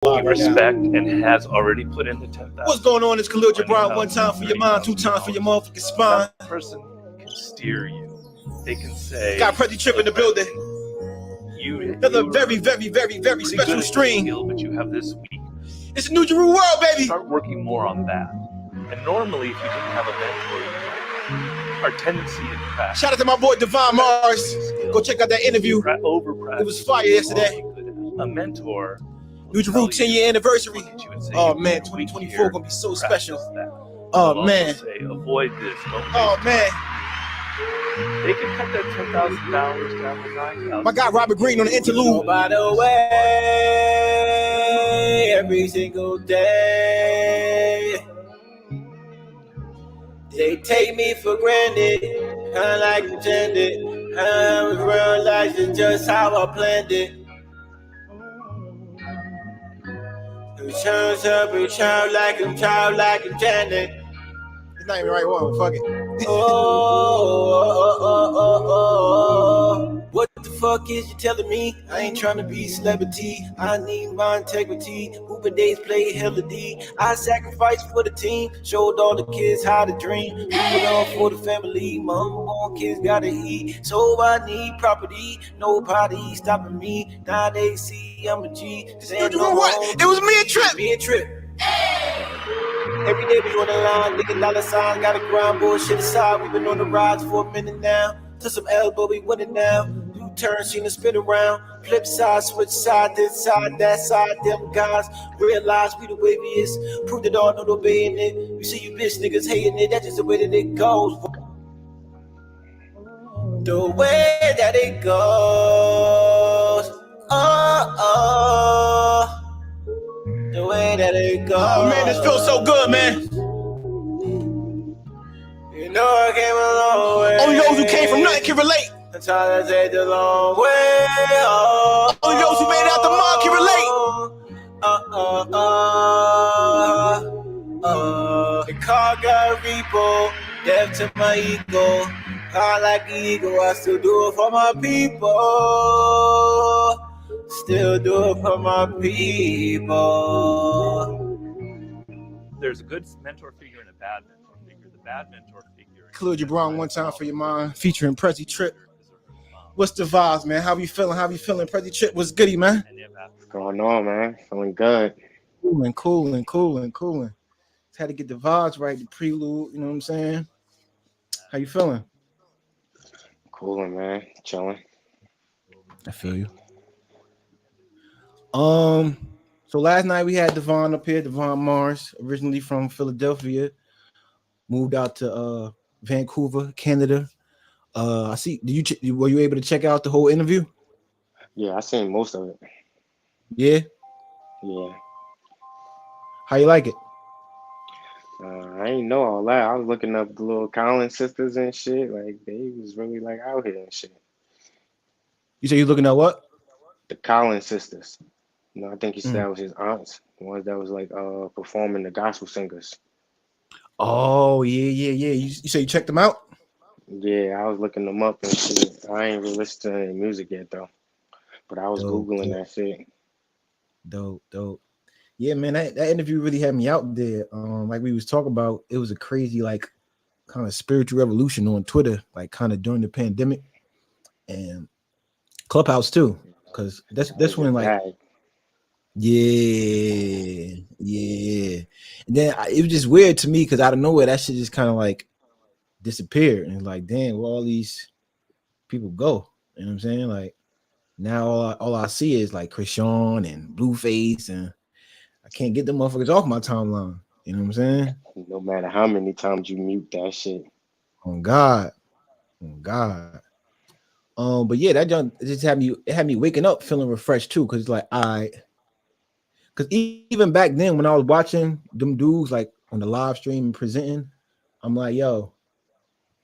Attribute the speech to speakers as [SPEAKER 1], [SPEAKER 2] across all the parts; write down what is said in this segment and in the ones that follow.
[SPEAKER 1] you respect and has already put in the 10,000.
[SPEAKER 2] What's going on? It's Khalil Jibran. One time for your mind, two times for your motherfucking spine.
[SPEAKER 1] That person can steer you. They can say,
[SPEAKER 2] got Prezzy Trip in the building. Another very special stream.
[SPEAKER 1] Skill, but you have this week.
[SPEAKER 2] It's a new Jibran world, baby.
[SPEAKER 1] Start working more on that. And normally, if you didn't have a mentor, our tendency in fact.
[SPEAKER 2] Shout out to my boy Devon Mars. Go check out that interview. It was fire yesterday.
[SPEAKER 1] A mentor.
[SPEAKER 2] New Jibran 10-year anniversary. Oh man, 2024 gonna be so special. Oh man.
[SPEAKER 1] Say, avoid this.
[SPEAKER 2] Oh man.
[SPEAKER 1] They can cut that $10,000 down to $9,000.
[SPEAKER 2] My guy Robert Green on the interlude.
[SPEAKER 3] By the way, every single day, they take me for granted, kinda like intended. I was realizing just how I planned it. Childlike intended.
[SPEAKER 2] It's not even right one. Fuck it.
[SPEAKER 3] What the fuck is you telling me? I ain't trying to be celebrity. I need my integrity. Uber days play hella D. I sacrificed for the team. Showed all the kids how to dream. Put on for the family. My unborn kids gotta eat. So I need property. Nobody stopping me. Now they see I'm a G.
[SPEAKER 2] It was me and Trip.
[SPEAKER 3] Me and Trip. Every day we on the line, nigga dollar sign, gotta grind bullshit aside. We been on the rides for a minute now. Took some L, but we winning now. New turn, seen the spin around. Flip side, switch side, this side, that side. Them guys realize we the waviest. Prove it all, no obeying it. You see you bitch niggas hating it. That's just the way that it goes. The way that it goes. The way that it goes.
[SPEAKER 2] Oh man, this feels so good, man.
[SPEAKER 3] You know I came a long way.
[SPEAKER 2] Only those who came from nothing can relate.
[SPEAKER 3] I'm trying to take the long way.
[SPEAKER 2] Only those who made it out the mud can relate.
[SPEAKER 3] The car got a repo, death to my ego. High like an eagle, I still do it for my people. Still do it for my people.
[SPEAKER 1] There's a good mentor figure and a bad mentor figure. The bad mentor figure.
[SPEAKER 2] Khalil Jibran, one time for your mind, featuring Prezzy Trip. What's the vibes, man? How you feeling? Prezzy Trip, what's goody, man?
[SPEAKER 4] What's going on, man? Feeling good.
[SPEAKER 2] Cooling. Just had to get the vibes right, the prelude, you know what I'm saying? How you feeling?
[SPEAKER 4] Cooling, man. Chilling.
[SPEAKER 2] I feel you. So last night we had Devon up here, Devon Mars, originally from Philadelphia, moved out to Vancouver, Canada. I see. Were you able to check out the whole interview?
[SPEAKER 4] Yeah, I seen most of it.
[SPEAKER 2] Yeah. How you like it?
[SPEAKER 4] I ain't know all that. I was looking up the little Collins sisters and shit. Like they was really like out here and shit.
[SPEAKER 2] You say you looking at what?
[SPEAKER 4] The Collins sisters. You know, I think he said that was his aunts, the ones that was like performing the gospel singers.
[SPEAKER 2] Oh yeah. You say you checked them out?
[SPEAKER 4] Yeah, I was looking them up and shit. I ain't really listened to any music yet though, but I was googling that shit.
[SPEAKER 2] Dope. Yeah, man, that interview really had me out there. Like we was talking about, it was a crazy like kind of spiritual revolution on Twitter, like kind of during the pandemic and Clubhouse too, because that's when like. Yeah. And then it was just weird to me because out of nowhere that shit just kind of like disappeared and like, damn, where all these people go? You know what I'm saying? Like now all I see is like Christian and Blueface, and I can't get the motherfuckers off my timeline. You know what I'm saying?
[SPEAKER 4] No matter how many times you mute that shit.
[SPEAKER 2] On God. But yeah, that just had me waking up feeling refreshed too, because like because even back then when I was watching them dudes like on the live stream and presenting, I'm like, yo,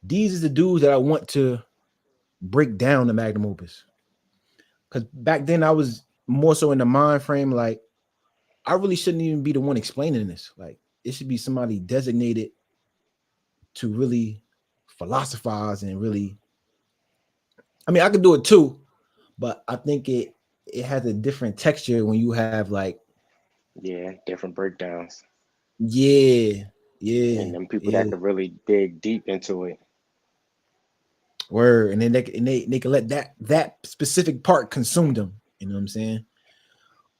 [SPEAKER 2] these is the dudes that I want to break down the magnum opus. Because back then I was more so in the mind frame like I really shouldn't even be the one explaining this. Like it should be somebody designated to really philosophize and really. I mean, I could do it too, but I think it has a different texture when you have like
[SPEAKER 4] Yeah, different breakdowns.
[SPEAKER 2] Yeah, yeah,
[SPEAKER 4] And them people that
[SPEAKER 2] yeah.
[SPEAKER 4] could really dig deep into it.
[SPEAKER 2] Word, and then they can let that specific part consume them. You know what I'm saying?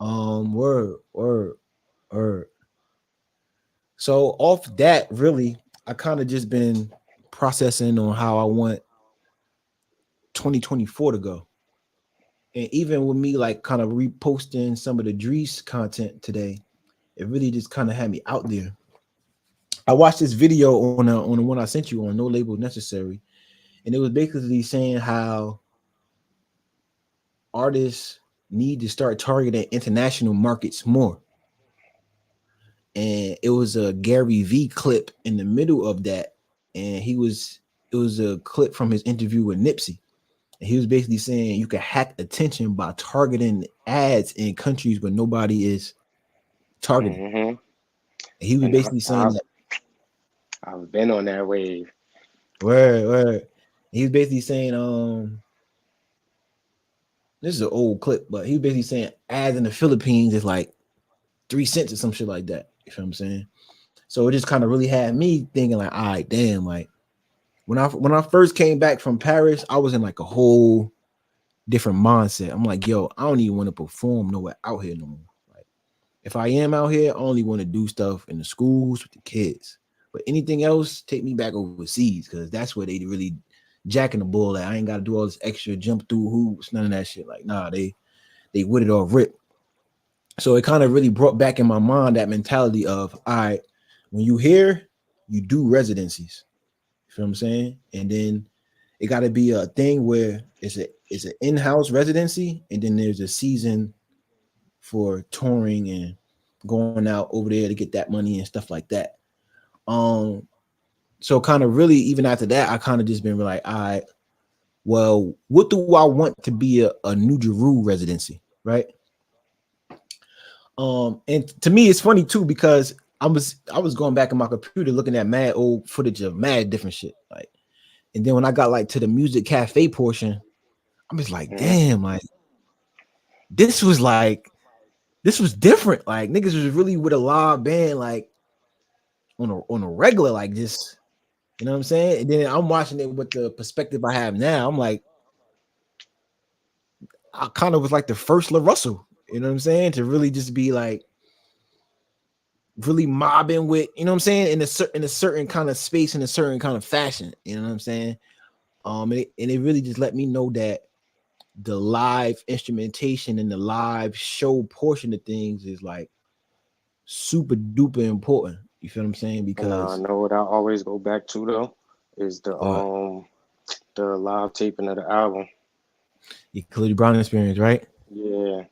[SPEAKER 2] Word, word. So off that, really, I kind of just been processing on how I want 2024 to go. And even with me like kind of reposting some of the Drees content today, it really just kind of had me out there. I watched this video on the one I sent you on No Label Necessary, and it was basically saying how artists need to start targeting international markets more. And it was a Gary V clip in the middle of that, and it was a clip from his interview with Nipsey. And he was basically saying you can hack attention by targeting ads in countries where nobody is targeting.
[SPEAKER 4] Hmm.
[SPEAKER 2] And he was
[SPEAKER 4] And
[SPEAKER 2] basically saying that
[SPEAKER 4] I've been on that wave.
[SPEAKER 2] word. He was basically saying this is an old clip, but he was basically saying ads in the Philippines is like 3 cents or some shit like that. You feel what I'm saying? So it just kind of really had me thinking like, all right, damn, like when I first came back from Paris, I was in like a whole different mindset. I'm like, yo, I don't even want to perform nowhere out here no more. Like, if I am out here, I only want to do stuff in the schools with the kids. But anything else, take me back overseas because that's where they really jacking the bull at. I ain't got to do all this extra jump through hoops, none of that shit. Like, nah, they with it all rip. So it kind of really brought back in my mind that mentality of, all right, when you here, you do residencies. You feel what I'm saying? And then it got to be a thing where it's an in-house residency, and then there's a season for touring and going out over there to get that money and stuff like that. Um, so kind of really even after that, I kind of just been like, all right, well, what do I want to be a New Jeru residency, right? And to me, it's funny too because I was going back in my computer looking at mad old footage of mad different shit, like, and then when I got like to the music cafe portion, I'm just like,
[SPEAKER 4] Hmm.
[SPEAKER 2] damn, like this was like this was different. Like niggas was really with a live band, like on a regular, like just you know what I'm saying. And then I'm watching it with the perspective I have now. I'm like, I kind of was like the first La Russell, you know what I'm saying, to really just be like really mobbing with, you know what I'm saying, in a certain kind of space, in a certain kind of fashion, you know what I'm saying. And it really just let me know that the live instrumentation and the live show portion of things is like super duper important. You feel what I'm saying?
[SPEAKER 4] And I
[SPEAKER 2] Because
[SPEAKER 4] know what I always go back to though is
[SPEAKER 2] what
[SPEAKER 4] the live taping of the album.
[SPEAKER 2] you Khalil Brown experience, right?
[SPEAKER 4] Yeah,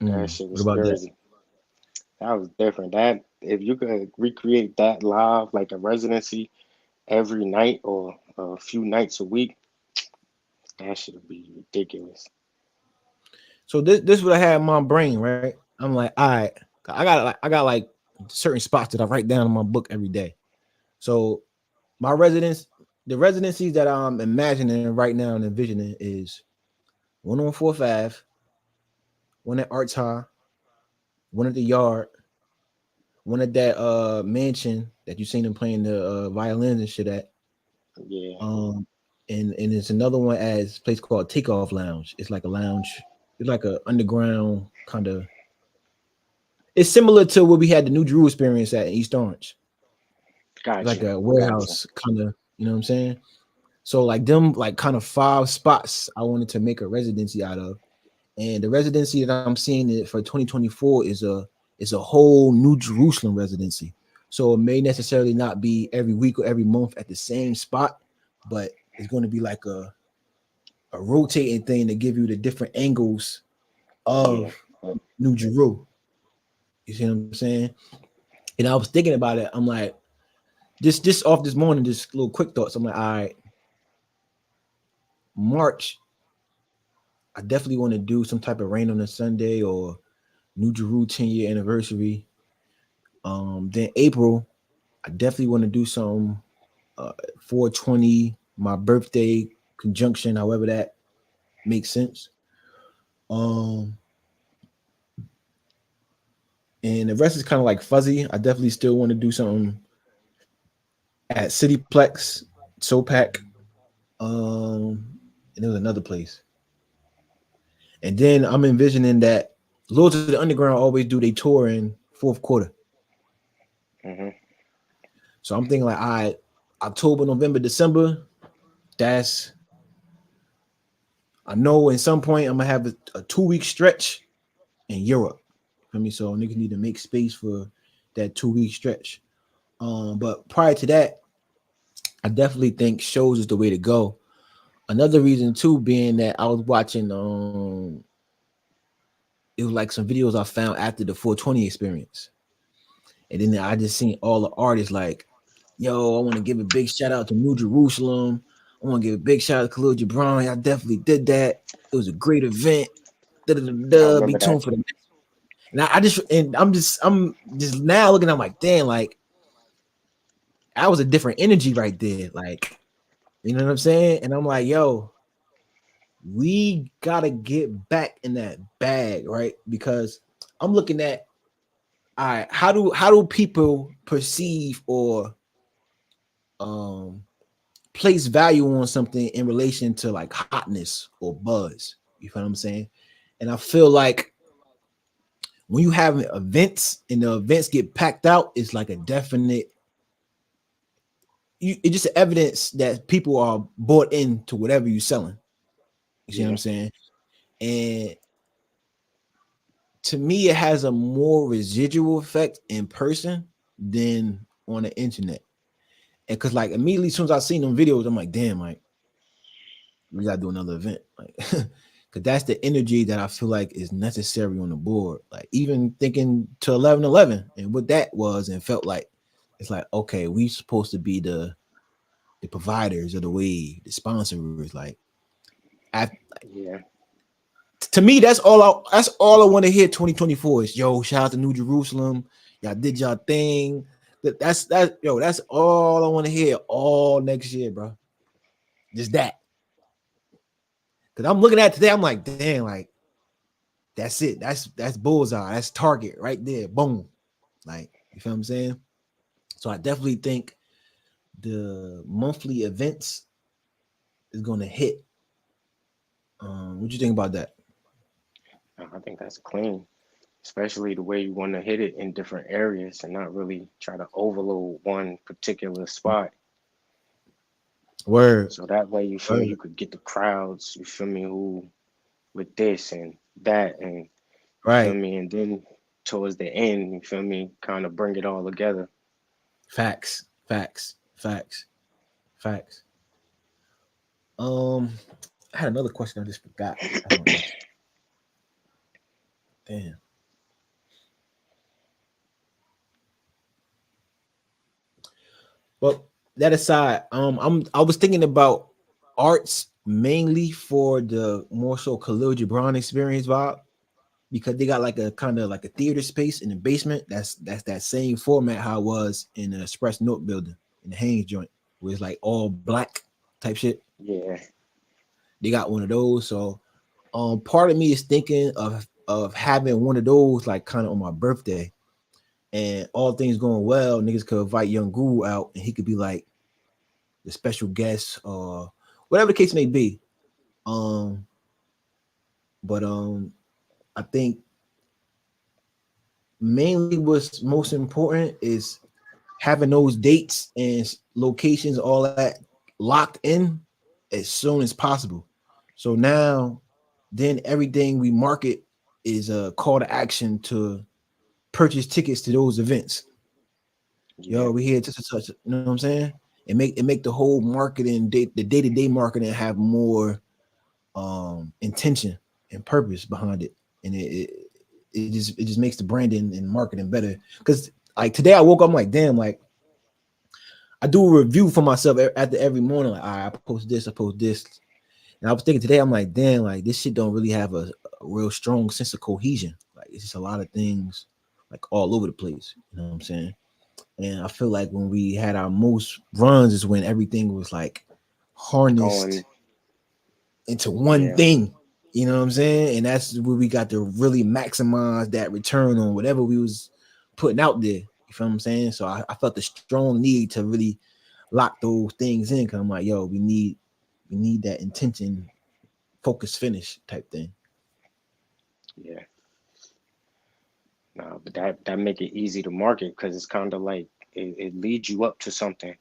[SPEAKER 4] that shit
[SPEAKER 2] What
[SPEAKER 4] was
[SPEAKER 2] about that?
[SPEAKER 4] crazy. That was different. That if you could recreate that live like a residency every night or a few nights a week, that should be ridiculous.
[SPEAKER 2] So this what I had in my brain, right? I'm like, all right, I got like certain spots that I write down in my book every day. So my residence, the residencies that I'm imagining right now and envisioning is one on 4th Ave, one at Arts High, one at the Yard, one at that mansion that you seen them playing the violins and shit at.
[SPEAKER 4] Yeah,
[SPEAKER 2] Um, and it's another one at a place called Takeoff Lounge. It's like a lounge. It's like a underground kind of. It's similar to what we had the New Drew experience at in East Orange, like
[SPEAKER 4] gotcha,
[SPEAKER 2] a
[SPEAKER 4] gotcha.
[SPEAKER 2] warehouse kind of. You know what I'm saying? So like them, like kind of 5 spots I wanted to make a residency out of, and the residency that I'm seeing it for 2024 is a whole New Jerusalem residency. So it may necessarily not be every week or every month at the same spot, but it's going to be like a rotating thing to give you the different angles
[SPEAKER 4] Yeah,
[SPEAKER 2] of New Jeru. You see what I'm saying? And I was thinking about it. I'm like, just off this morning, just little quick thoughts. I'm like, all right, March, I definitely want to do some type of rain on a Sunday or New Jeru 10-year anniversary. Then April, I definitely want to do some 420, my birthday conjunction, however that makes sense. Um, and the rest is kind of like fuzzy. I definitely still want to do something at Cityplex, SoPac, and there was another place. And then I'm envisioning that Lords of the Underground always do their tour in fourth quarter.
[SPEAKER 4] Hmm.
[SPEAKER 2] So I'm thinking like, all right, October, November, December. That's I know in some point I'm gonna have a 2 week stretch in Europe. For me, so niggas need to make space for that 2 week stretch. But prior to that, I definitely think shows is the way to go. Another reason too being that I was watching it was like some videos I found after the 420 experience. And then I just seen all the artists like, yo, I want to give a big shout out to New Jerusalem. I want to give a big shout out to Khalil Jibran. I definitely did that. It was a great event. Da, da, da,
[SPEAKER 4] I
[SPEAKER 2] da, be
[SPEAKER 4] remember that.
[SPEAKER 2] tuned for the next. And I'm just now looking. I'm like, damn, like that was a different energy right there. Like, you know what I'm saying? And I'm like, yo, we gotta get back in that bag, right? Because I'm looking at, all right, how do people perceive or um place value on something in relation to like hotness or buzz? You feel what I'm saying? And I feel like when you have events and the events get packed out, it's like a definite it's just evidence that people are bought into whatever you're selling. You see what I'm
[SPEAKER 4] Yeah,
[SPEAKER 2] saying? And to me, it has a more residual effect in person than on the internet. And cause like immediately as soon as I seen them videos, I'm like, damn, like we gotta do another event. Like cause that's the energy that I feel like is necessary on the board. Like even thinking to 11/11 and what that was and felt like it's like, okay, we supposed to be the providers of the wave, the sponsors. Like I,
[SPEAKER 4] yeah,
[SPEAKER 2] to me, that's all I want to hear 2024 is yo, shout out to New Jerusalem. Y'all did y'all thing. That's all I want to hear all next year, bro. Just that. Cause I'm looking at it today, I'm like, damn, like that's it. That's bullseye. That's target right there. Boom. Like, you feel what I'm saying? So I definitely think the monthly events is gonna hit. What you think about that?
[SPEAKER 4] I think that's clean, especially the way you want to hit it in different areas and not really try to overload one particular spot.
[SPEAKER 2] Word,
[SPEAKER 4] So that way, you feel me,
[SPEAKER 2] word.
[SPEAKER 4] you could get the crowds, you feel me, who with this and that, and you feel
[SPEAKER 2] Right.
[SPEAKER 4] me, and then towards the end, you feel me, kind of bring it all together.
[SPEAKER 2] Facts, facts, facts, facts. Um, I had another question I just forgot. I don't know. Damn. But that aside, I was thinking about arts mainly for the more so Khalil Gibran experience vibe because they got like a kind of like a theater space in the basement. That's that same format how it was in the Express Note building in the Haynes joint, where it's like all black type shit.
[SPEAKER 4] Yeah,
[SPEAKER 2] They got one of those. So part of me is thinking of having one of those like kind of on my birthday. And all things going well, niggas could invite Young Guru out and he could be like the special guest or whatever the case may be. Um, but I think mainly what's most important is having those dates and locations, all that locked in as soon as possible. So now, then everything we market is a call to action to purchase tickets to those events.
[SPEAKER 4] yeah,
[SPEAKER 2] Yo, we here just to such, you know what I'm saying? It make the whole marketing the day-to-day marketing have more intention and purpose behind it. And it just makes the branding and marketing better. Cause like today I woke up, I'm like, damn, like I do a review for myself after every morning. Like, all right, I post this, I post this. And I was thinking today, I'm like, damn, like this shit don't really have a real strong sense of cohesion. Like it's just a lot of things like all over the place. You know what I'm saying? And I feel like when we had our most runs is when everything was like harnessed
[SPEAKER 4] going,
[SPEAKER 2] into one
[SPEAKER 4] yeah,
[SPEAKER 2] thing. You know what I'm saying? And that's where we got to really maximize that return on whatever we was putting out there. You feel what I'm saying? So I felt a strong need to really lock those things in. Cause I'm like, yo, we need that intention, focus, finish type thing.
[SPEAKER 4] Yeah. No, but that make it easy to market because it's kind of like it leads you up to something.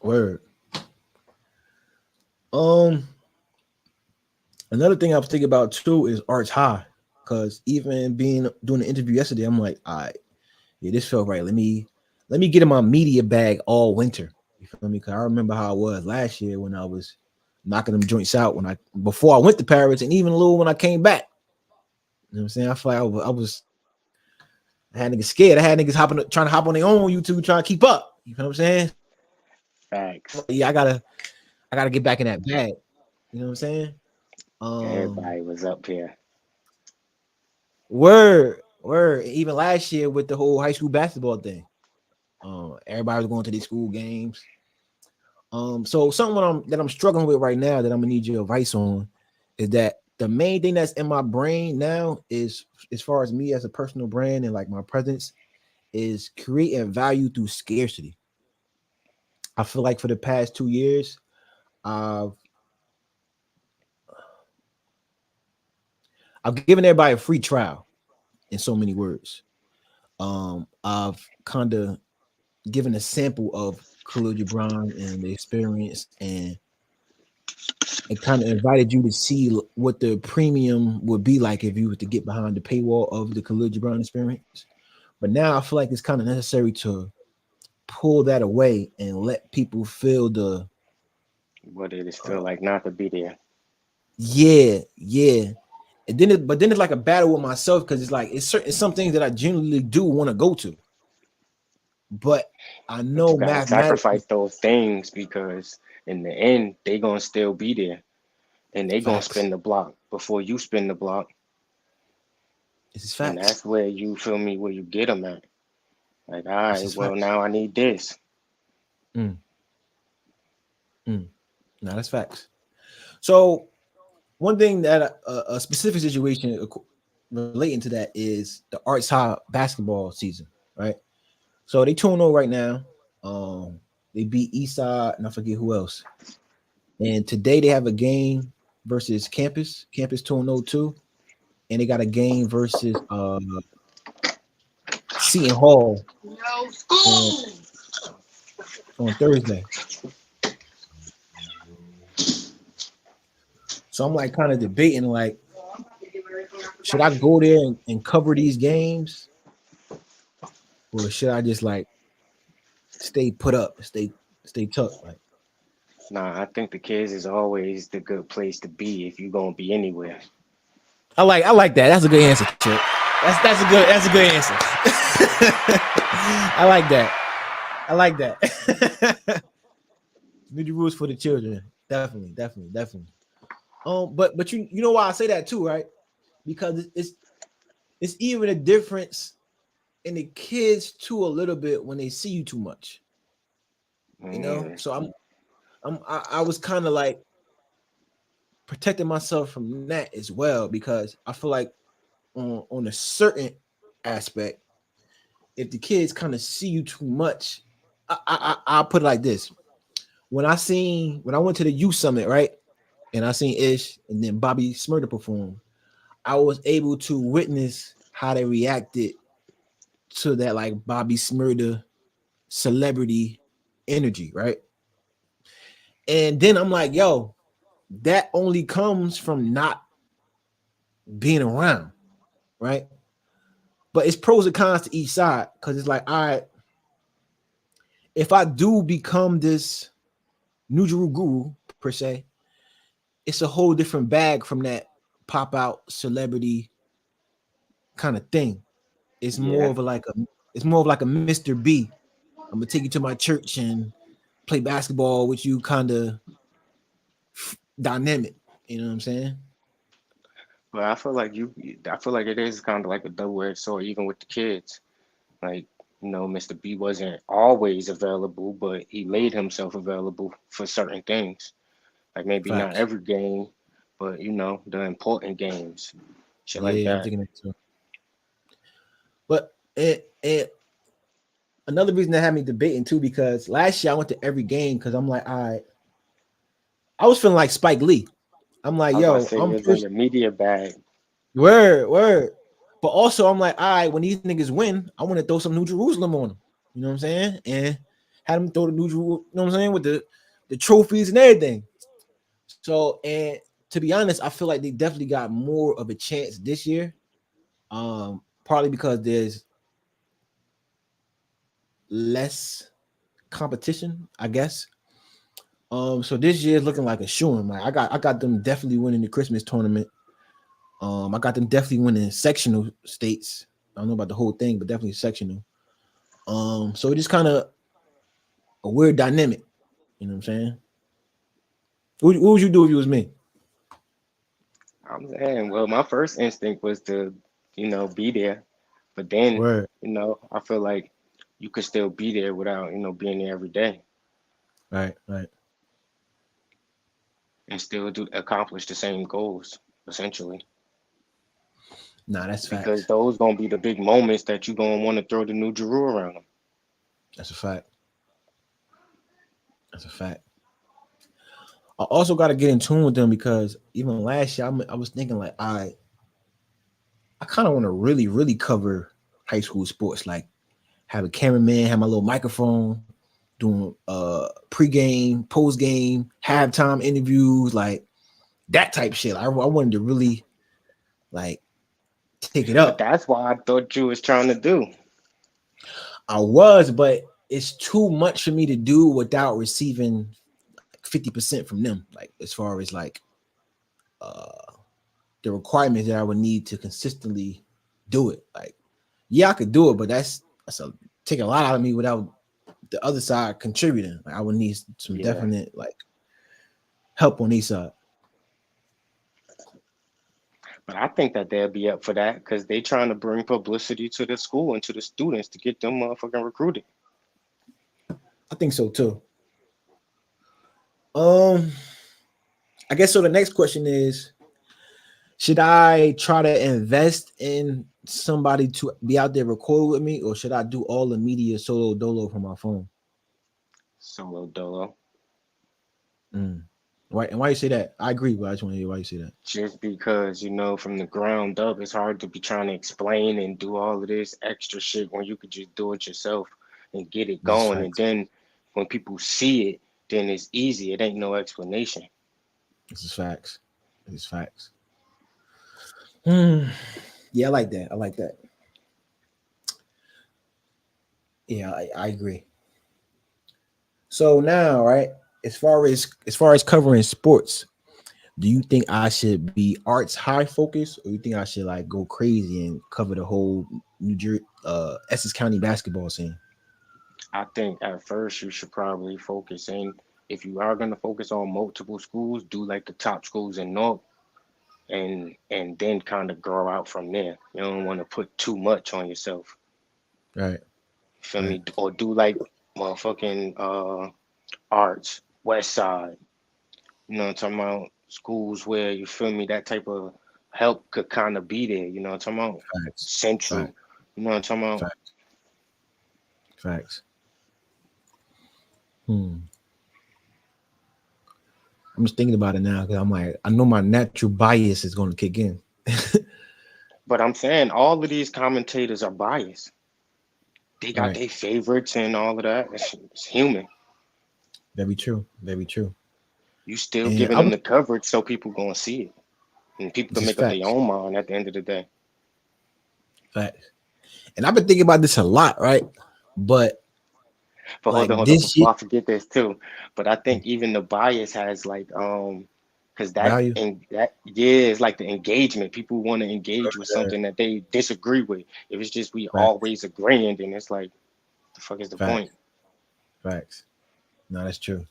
[SPEAKER 2] Word. Um, Another thing I was thinking about too is Arch High, because even being doing the interview yesterday, I'm like, all right, yeah, this felt right. Let me get in my media bag all winter. You feel me? Because I remember how it was last year when I was knocking them joints out when I before I went to Paris, and even a little when I came back. You know what I'm saying? I feel like I had niggas scared. I had niggas trying to hop on their own YouTube, trying to keep up. You know what I'm saying?
[SPEAKER 4] Facts.
[SPEAKER 2] Yeah, I gotta get back in that bag. You know what I'm saying? Um,
[SPEAKER 4] Everybody was up here.
[SPEAKER 2] word. Even last year with the whole high school basketball thing, everybody was going to these school games. So something that I'm struggling with right now that I'm gonna need your advice on is that the main thing that's in my brain now is, as far as me as a personal brand and like my presence, is creating value through scarcity. I feel like for the past 2 years, I've I've given everybody a free trial in so many words. I've kind of given a sample of Khalil Gibran and the experience, and it kind of invited you to see what the premium would be like if you were to get behind the paywall of the Khalil Gibran experience. But now I feel like it's kind of necessary to pull that away and let people feel the
[SPEAKER 4] What did it feel
[SPEAKER 2] uh,
[SPEAKER 4] like not to be there?
[SPEAKER 2] yeah. And then it's like a battle with myself because it's like it's some things that I genuinely do want to go to, but I
[SPEAKER 4] But you
[SPEAKER 2] know
[SPEAKER 4] gotta
[SPEAKER 2] mathematically
[SPEAKER 4] sacrifice those things because in the end they gonna still be there and they gonna
[SPEAKER 2] facts.
[SPEAKER 4] spin the block before you spin the block,
[SPEAKER 2] This is
[SPEAKER 4] and
[SPEAKER 2] facts.
[SPEAKER 4] that's where you feel me where you get them at. Like, all
[SPEAKER 2] This
[SPEAKER 4] right,
[SPEAKER 2] is
[SPEAKER 4] well
[SPEAKER 2] facts.
[SPEAKER 4] now I need this.
[SPEAKER 2] Mm, mm. No, that's facts. So one thing that a specific situation relating to that is the Arts High basketball season, right? So they 2-0 right now. They beat Eastside and I forget who else. And today they have a game versus Campus 2-0 too, and they got a game versus Seton Hall on Thursday. So I'm like kind of debating like, should I go there and cover these games, or should I just like stay put up, stay tucked? Like
[SPEAKER 4] Nah, I think the kids is always the good place to be if you gonna be anywhere.
[SPEAKER 2] I like that. That's a good answer, Chip. That's a good answer. I like that. I like that. New rules for the children. Definitely. But you know why I say that too, right? Because it's even a difference in the kids too a little bit when they see you too much. You know,
[SPEAKER 4] Mm,
[SPEAKER 2] so I was kind of like protecting myself from that as well because I feel like on a certain aspect, if the kids kind of see you too much, I'll put it like this: when I went to the youth summit, right, and I seen Ish and then Bobby Smurda perform, I was able to witness how they reacted to that like Bobby Smurda celebrity energy, right? And then I'm like, yo, that only comes from not being around, right? But it's pros and cons to each side because it's like, all right, if I do become this Nujaru guru per se, it's a whole different bag from that pop out celebrity kind of thing. It's more
[SPEAKER 4] yeah.
[SPEAKER 2] of a like a it's more of like a Mr. B. I'm gonna take you to my church and play basketball with you kind of dynamic. You know what I'm saying?
[SPEAKER 4] But I feel like it is kind of like a double-edged sword, even with the kids. Like, Mr. B wasn't always available, but he made himself available for certain things. Like maybe not
[SPEAKER 2] Facts.
[SPEAKER 4] every game, but you know, the important games, shit like
[SPEAKER 2] Yeah, I'm
[SPEAKER 4] that.
[SPEAKER 2] thinking it too. But another reason that had me debating too, because last year I went to every game because I'm like, I was feeling like Spike Lee. I'm like,
[SPEAKER 4] I was about to
[SPEAKER 2] yo,
[SPEAKER 4] say
[SPEAKER 2] I'm
[SPEAKER 4] you was in
[SPEAKER 2] first.
[SPEAKER 4] your media bag.
[SPEAKER 2] Word. But also, I'm like, all right, when these niggas win, I want to throw some New Jerusalem on them. You know what I'm saying? And had them throw the New Jerusalem, you know what I'm saying, with the trophies and everything. So, and to be honest, I feel like they definitely got more of a chance this year. Partly because there's less competition, I guess. So this year is looking like a shoo-in. Like I got them definitely winning the Christmas tournament. I got them definitely winning sectional states. I don't know about the whole thing, but definitely sectional. So it's just kind of a weird dynamic. You know what I'm saying? What would you do if you was me?
[SPEAKER 4] I'm saying, well, my first instinct was to, you know, be there, but then,
[SPEAKER 2] Word.
[SPEAKER 4] you know, I feel like you could still be there without, you know, being there every day
[SPEAKER 2] Right.
[SPEAKER 4] and still do accomplish the same goals, essentially.
[SPEAKER 2] Nah, that's
[SPEAKER 4] Because
[SPEAKER 2] facts.
[SPEAKER 4] those gonna be the big moments that you gonna want to throw the new Jeru around them.
[SPEAKER 2] That's a fact. That's a fact. I also got to get in tune with them because even last year, I was thinking like, I kind of want to really cover high school sports. Like, have a cameraman, have my little microphone, doing pregame, postgame, halftime interviews, like that type shit. I wanted to really like take it
[SPEAKER 4] But
[SPEAKER 2] up.
[SPEAKER 4] that's why I thought you was trying to do.
[SPEAKER 2] I was, but it's too much for me to do without receiving like 50% from them. Like as far as like uh the requirements that I would need to consistently do it. Like, yeah, I could do it, but that's a take a lot out of me without the other side contributing. Like I would need some
[SPEAKER 4] Yeah.
[SPEAKER 2] definite like help on each side.
[SPEAKER 4] But I think that they'll be up for that because they trying to bring publicity to the school and to the students to get them motherfucking recruited.
[SPEAKER 2] I think so too. Um, I guess so. The next question is: should I try to invest in somebody to be out there recording with me, or should I do all the media solo dolo from my phone?
[SPEAKER 4] Solo dolo.
[SPEAKER 2] Mm. Why and why you say that? I agree, but I just want to hear why you say that.
[SPEAKER 4] Just because, you know, from the ground up, it's hard to be trying to explain and do all of this extra shit when you could just do it yourself and get it
[SPEAKER 2] This is
[SPEAKER 4] going. And
[SPEAKER 2] facts.
[SPEAKER 4] then when people see it, then it's easy. It ain't no explanation.
[SPEAKER 2] This is facts. This is facts. Hmm. Yeah, I like that. I like that. Yeah, I agree. So now, right, as far as covering sports, do you think I should be arts high focus, or you think I should like go crazy and cover the whole New Jersey, Essex County basketball scene?
[SPEAKER 4] I think at first you should probably focus in, if you are going to focus on multiple schools, do like the top schools in North and then kind of grow out from there. You don't want to put too much on yourself.
[SPEAKER 2] Right,
[SPEAKER 4] Feel
[SPEAKER 2] right.
[SPEAKER 4] me? Or do like motherfucking arts, West Side. You know what I'm talking about? Schools where you feel me, that type of help could kind of be there. You know what I'm talking about?
[SPEAKER 2] Facts,
[SPEAKER 4] Central.
[SPEAKER 2] facts,
[SPEAKER 4] You know what I'm talking about?
[SPEAKER 2] facts, facts. Hmm. I'm just thinking about it now because I'm like, I know my natural bias is going to kick in.
[SPEAKER 4] But I'm saying all of these commentators are biased. They got
[SPEAKER 2] Right.
[SPEAKER 4] their favorites and all of that. It's human.
[SPEAKER 2] Very true. Very true.
[SPEAKER 4] You still
[SPEAKER 2] And
[SPEAKER 4] giving
[SPEAKER 2] I
[SPEAKER 4] them
[SPEAKER 2] was
[SPEAKER 4] the coverage so people gonna see it, and people
[SPEAKER 2] this
[SPEAKER 4] can
[SPEAKER 2] is
[SPEAKER 4] make up their
[SPEAKER 2] facts.
[SPEAKER 4] own mind at the end of the day.
[SPEAKER 2] Facts. And I've been thinking about this a lot, right? But
[SPEAKER 4] But
[SPEAKER 2] like
[SPEAKER 4] hold on,
[SPEAKER 2] this shit
[SPEAKER 4] before I forget this too. But I think even the bias has like because that
[SPEAKER 2] value.
[SPEAKER 4] and that yeah, it's like the engagement. People want to engage with something that they disagree with. If it's just we
[SPEAKER 2] Facts.
[SPEAKER 4] always agreeing, then it's like the fuck is the point?
[SPEAKER 2] Facts. Facts. No, that's true.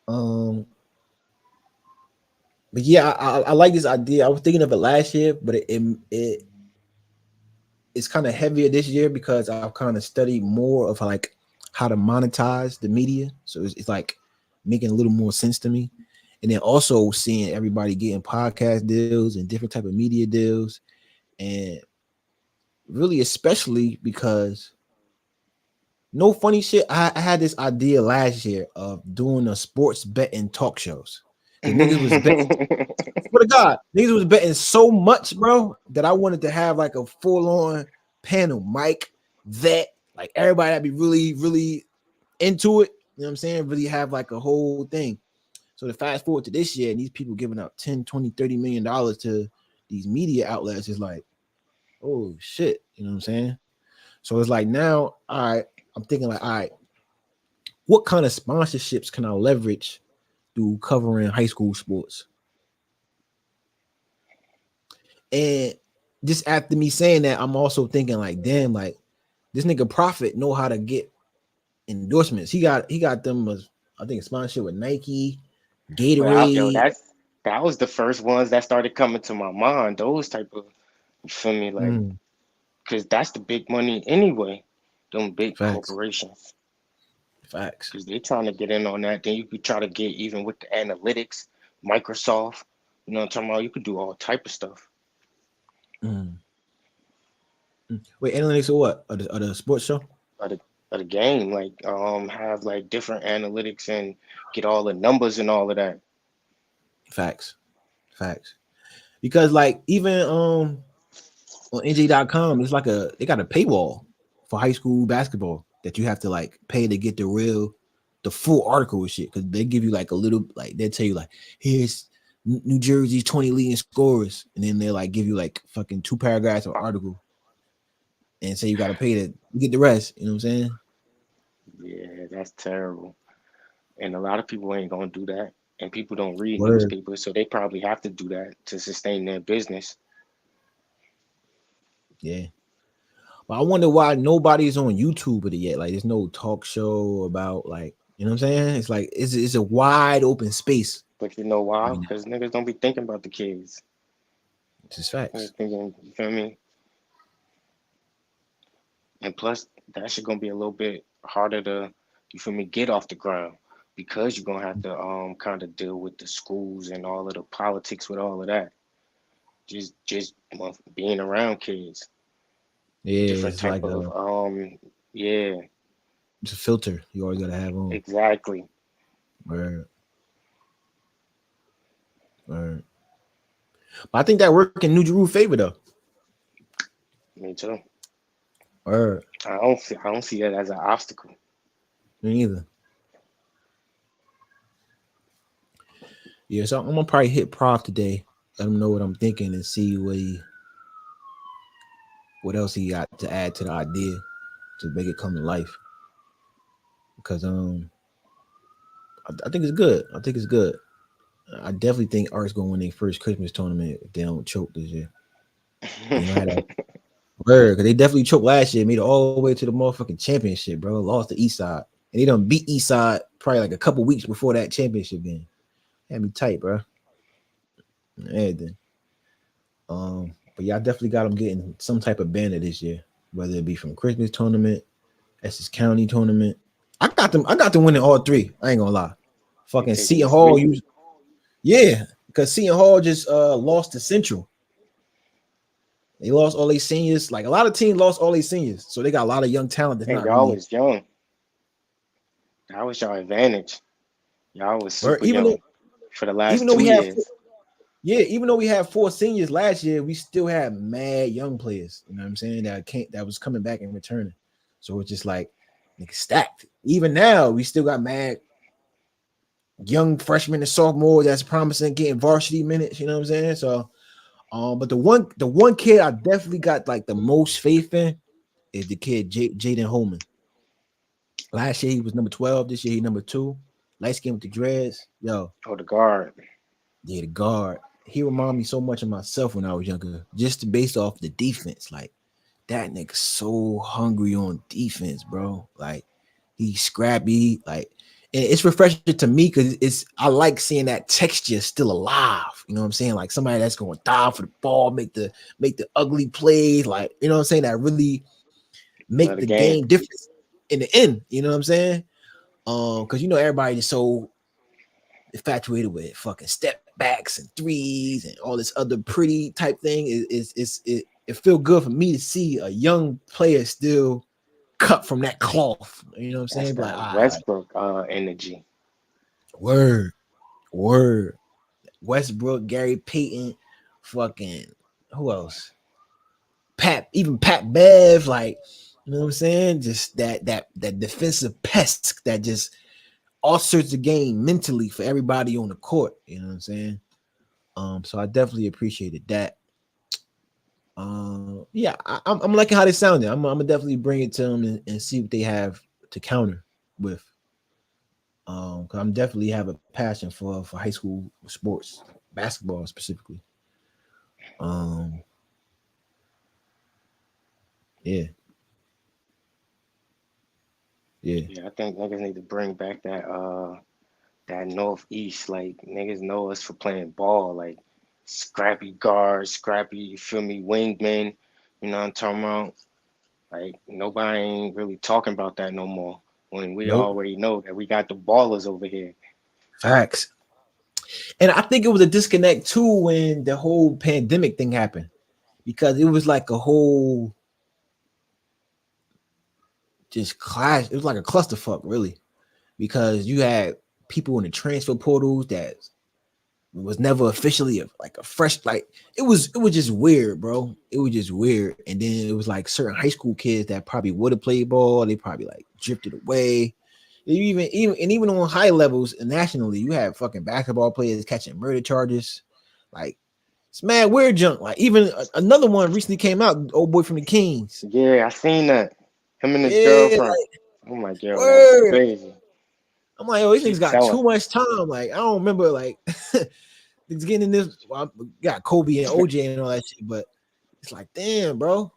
[SPEAKER 2] Um, but yeah, I like this idea. I was thinking of it last year, but it's kind of heavier this year because I've kind of studied more of like how to monetize the media. So it's like making a little more sense to me. and then also seeing everybody getting podcast deals and different type of media deals, and really especially because no funny shit. I had this idea last year of doing a sports betting talk shows because niggas was betting. Swear to God, niggas was betting so much, bro, that I wanted to have like a full-on panel, Mike, vet, like everybody that be really, really into it. You know what I'm saying? Really have like a whole thing. So to fast forward to this year, and these people giving out 10, 20, 30 million dollars to these media outlets is like, oh shit. You know what I'm saying? So it's like now, all right, I'm thinking like, all right, what kind of sponsorships can I leverage through covering high school sports? And just after me saying that, I'm also thinking like, damn, like this nigga Prophet know how to get endorsements. He got them I think a sponsorship with Nike,
[SPEAKER 4] Yo,
[SPEAKER 2] Gatorade.
[SPEAKER 4] that was the first ones that started coming to my mind. Those type of, you feel me, like,
[SPEAKER 2] Mm,
[SPEAKER 4] because that's the big money anyway. Them big
[SPEAKER 2] facts,
[SPEAKER 4] corporations,
[SPEAKER 2] facts.
[SPEAKER 4] because they trying to get in on that. Then you could try to get even with the analytics, Microsoft. You know what I'm talking about? You could do all type of stuff.
[SPEAKER 2] Mm, Wait, analytics or what? Of the sports show?
[SPEAKER 4] Of the, of the game, like have like different analytics and get all the numbers and all of that.
[SPEAKER 2] Facts, facts. Because like even on NJ.com, it's like they got a paywall for high school basketball that you have to like pay to get the full article and shit. Because they give you like a little, like they tell you like, here's New Jersey's 20 leading scorers, and then they like give you like fucking 2 paragraphs of article and say you got to pay to get the rest. You know what I'm saying?
[SPEAKER 4] Yeah, that's terrible. And a lot of people ain't gonna do that. And people don't read
[SPEAKER 2] Word.
[SPEAKER 4] newspapers, so they probably have to do that to sustain their business.
[SPEAKER 2] Yeah. But I wonder why nobody's on YouTube with it yet. Like, there's no talk show about like, you know what I'm saying? It's like it's a wide open space
[SPEAKER 4] But you know why?
[SPEAKER 2] right now.
[SPEAKER 4] Because niggas don't be thinking about the kids.
[SPEAKER 2] It's just
[SPEAKER 4] They're
[SPEAKER 2] facts.
[SPEAKER 4] thinking, you feel me? And plus, that shit gonna be a little bit harder to, you feel me, get off the ground because you're gonna have to kind of deal with the schools and all of the politics with all of that. Just being around kids,
[SPEAKER 2] Yeah,
[SPEAKER 4] different
[SPEAKER 2] it's
[SPEAKER 4] type
[SPEAKER 2] like
[SPEAKER 4] of yeah,
[SPEAKER 2] it's a filter you always gotta have on.
[SPEAKER 4] exactly.
[SPEAKER 2] Word, word. But I think that work in New Jeru favor though.
[SPEAKER 4] Me too.
[SPEAKER 2] Word.
[SPEAKER 4] I don't see that as an obstacle.
[SPEAKER 2] Me neither. Yeah, so I'm gonna probably hit Prof today, let him know what I'm thinking and see what else he got to add to the idea to make it come to life. Because I think it's good. I think it's good. I definitely think Art's gonna win their first Christmas tournament if they don't choke this year. They gonna have that word because they definitely choked last year, made it all the way to the motherfucking championship, bro. Lost to East Side. And they done beat East Side probably like a couple weeks before that championship game. Had me tight, bro. Everything. But yeah, I definitely got them getting some type of banner this year, whether it be from Christmas tournament, Essex County tournament. I got them winning all three. I ain't gonna lie.
[SPEAKER 4] They
[SPEAKER 2] Fucking
[SPEAKER 4] taking the
[SPEAKER 2] Seton Hall,
[SPEAKER 4] sweep.
[SPEAKER 2] yeah, because Seton Hall just lost to Central. They lost all their seniors. Like a lot of teams lost all their seniors, so they got a lot of young talent that's
[SPEAKER 4] And
[SPEAKER 2] not
[SPEAKER 4] y'all
[SPEAKER 2] really.
[SPEAKER 4] was young. That was your advantage. Y'all was
[SPEAKER 2] Or
[SPEAKER 4] super young for the
[SPEAKER 2] even
[SPEAKER 4] last
[SPEAKER 2] though
[SPEAKER 4] two
[SPEAKER 2] we have,
[SPEAKER 4] years.
[SPEAKER 2] yeah, even though we had 4 seniors last year, we still had mad young players. You know what I'm saying? That was coming back and returning. So it's just like nigga stacked. Even now, we still got mad young freshmen and sophomore that's promising getting varsity minutes. You know what I'm saying? So, but the one kid I definitely got like the most faith in is the kid Jaden Holman. Last year he was number 12. This year he number 2. Light skin with the dreads. Yo,
[SPEAKER 4] Oh, the guard.
[SPEAKER 2] yeah, the guard. He reminded me so much of myself when I was younger, just based off the defense. Like that nigga so hungry on defense, bro. Like he's scrappy. Like and it's refreshing to me because I like seeing that texture still alive. You know what I'm saying? Like somebody that's going to dive for the ball, make the ugly plays. Like you know what I'm saying? That really
[SPEAKER 4] Love
[SPEAKER 2] make
[SPEAKER 4] the
[SPEAKER 2] the
[SPEAKER 4] game.
[SPEAKER 2] game different in the end. You know what I'm saying? Because everybody is so infatuated with fucking step backs and threes and all this other pretty type thing. It feel good for me to see a young player still cut from that cloth. You know what I'm
[SPEAKER 4] That's
[SPEAKER 2] saying? Like,
[SPEAKER 4] that
[SPEAKER 2] all right,
[SPEAKER 4] Westbrook energy.
[SPEAKER 2] word, word. Westbrook, Gary Payton, fucking who else? Even Pat Bev, like, you know what I'm saying? Just that defensive pest that just alters the game mentally for everybody on the court. You know what I'm saying? So I definitely appreciated that. Yeah, I'm liking how they sounded. I'm gonna definitely bring it to them and see what they have to counter with. Because I'm definitely have a passion for high school sports, basketball specifically. Um, yeah, yeah,
[SPEAKER 4] Yeah, I think niggas need to bring back that northeast. Like niggas know us for playing ball, like scrappy guards, scrappy, you feel me, wingmen. You know what I'm talking about? Like nobody ain't really talking about that no more. When we
[SPEAKER 2] nope,
[SPEAKER 4] already know that we got the ballers over here.
[SPEAKER 2] facts. And I think it was a disconnect too when the whole pandemic thing happened because it was like a whole just clash. It was like a clusterfuck, really, because you had people in the transfer portals that was never officially like a fresh like it was just weird, bro. It was just weird. And then it was like certain high school kids that probably would have played ball, they probably like drifted away. Even on high levels nationally, you have fucking basketball players catching murder charges. Like it's mad weird junk. Like even another one recently came out, old boy from the Kings.
[SPEAKER 4] Yeah, I seen that. Him and his
[SPEAKER 2] Yeah,
[SPEAKER 4] girlfriend.
[SPEAKER 2] like
[SPEAKER 4] Oh my god, that's
[SPEAKER 2] word.
[SPEAKER 4] crazy.
[SPEAKER 2] I'm like, oh, these
[SPEAKER 4] She
[SPEAKER 2] niggas got too
[SPEAKER 4] telling.
[SPEAKER 2] much time. Like, I don't remember like it's getting in this. Well, I got Kobe and OJ and all that shit, but it's like, damn, bro.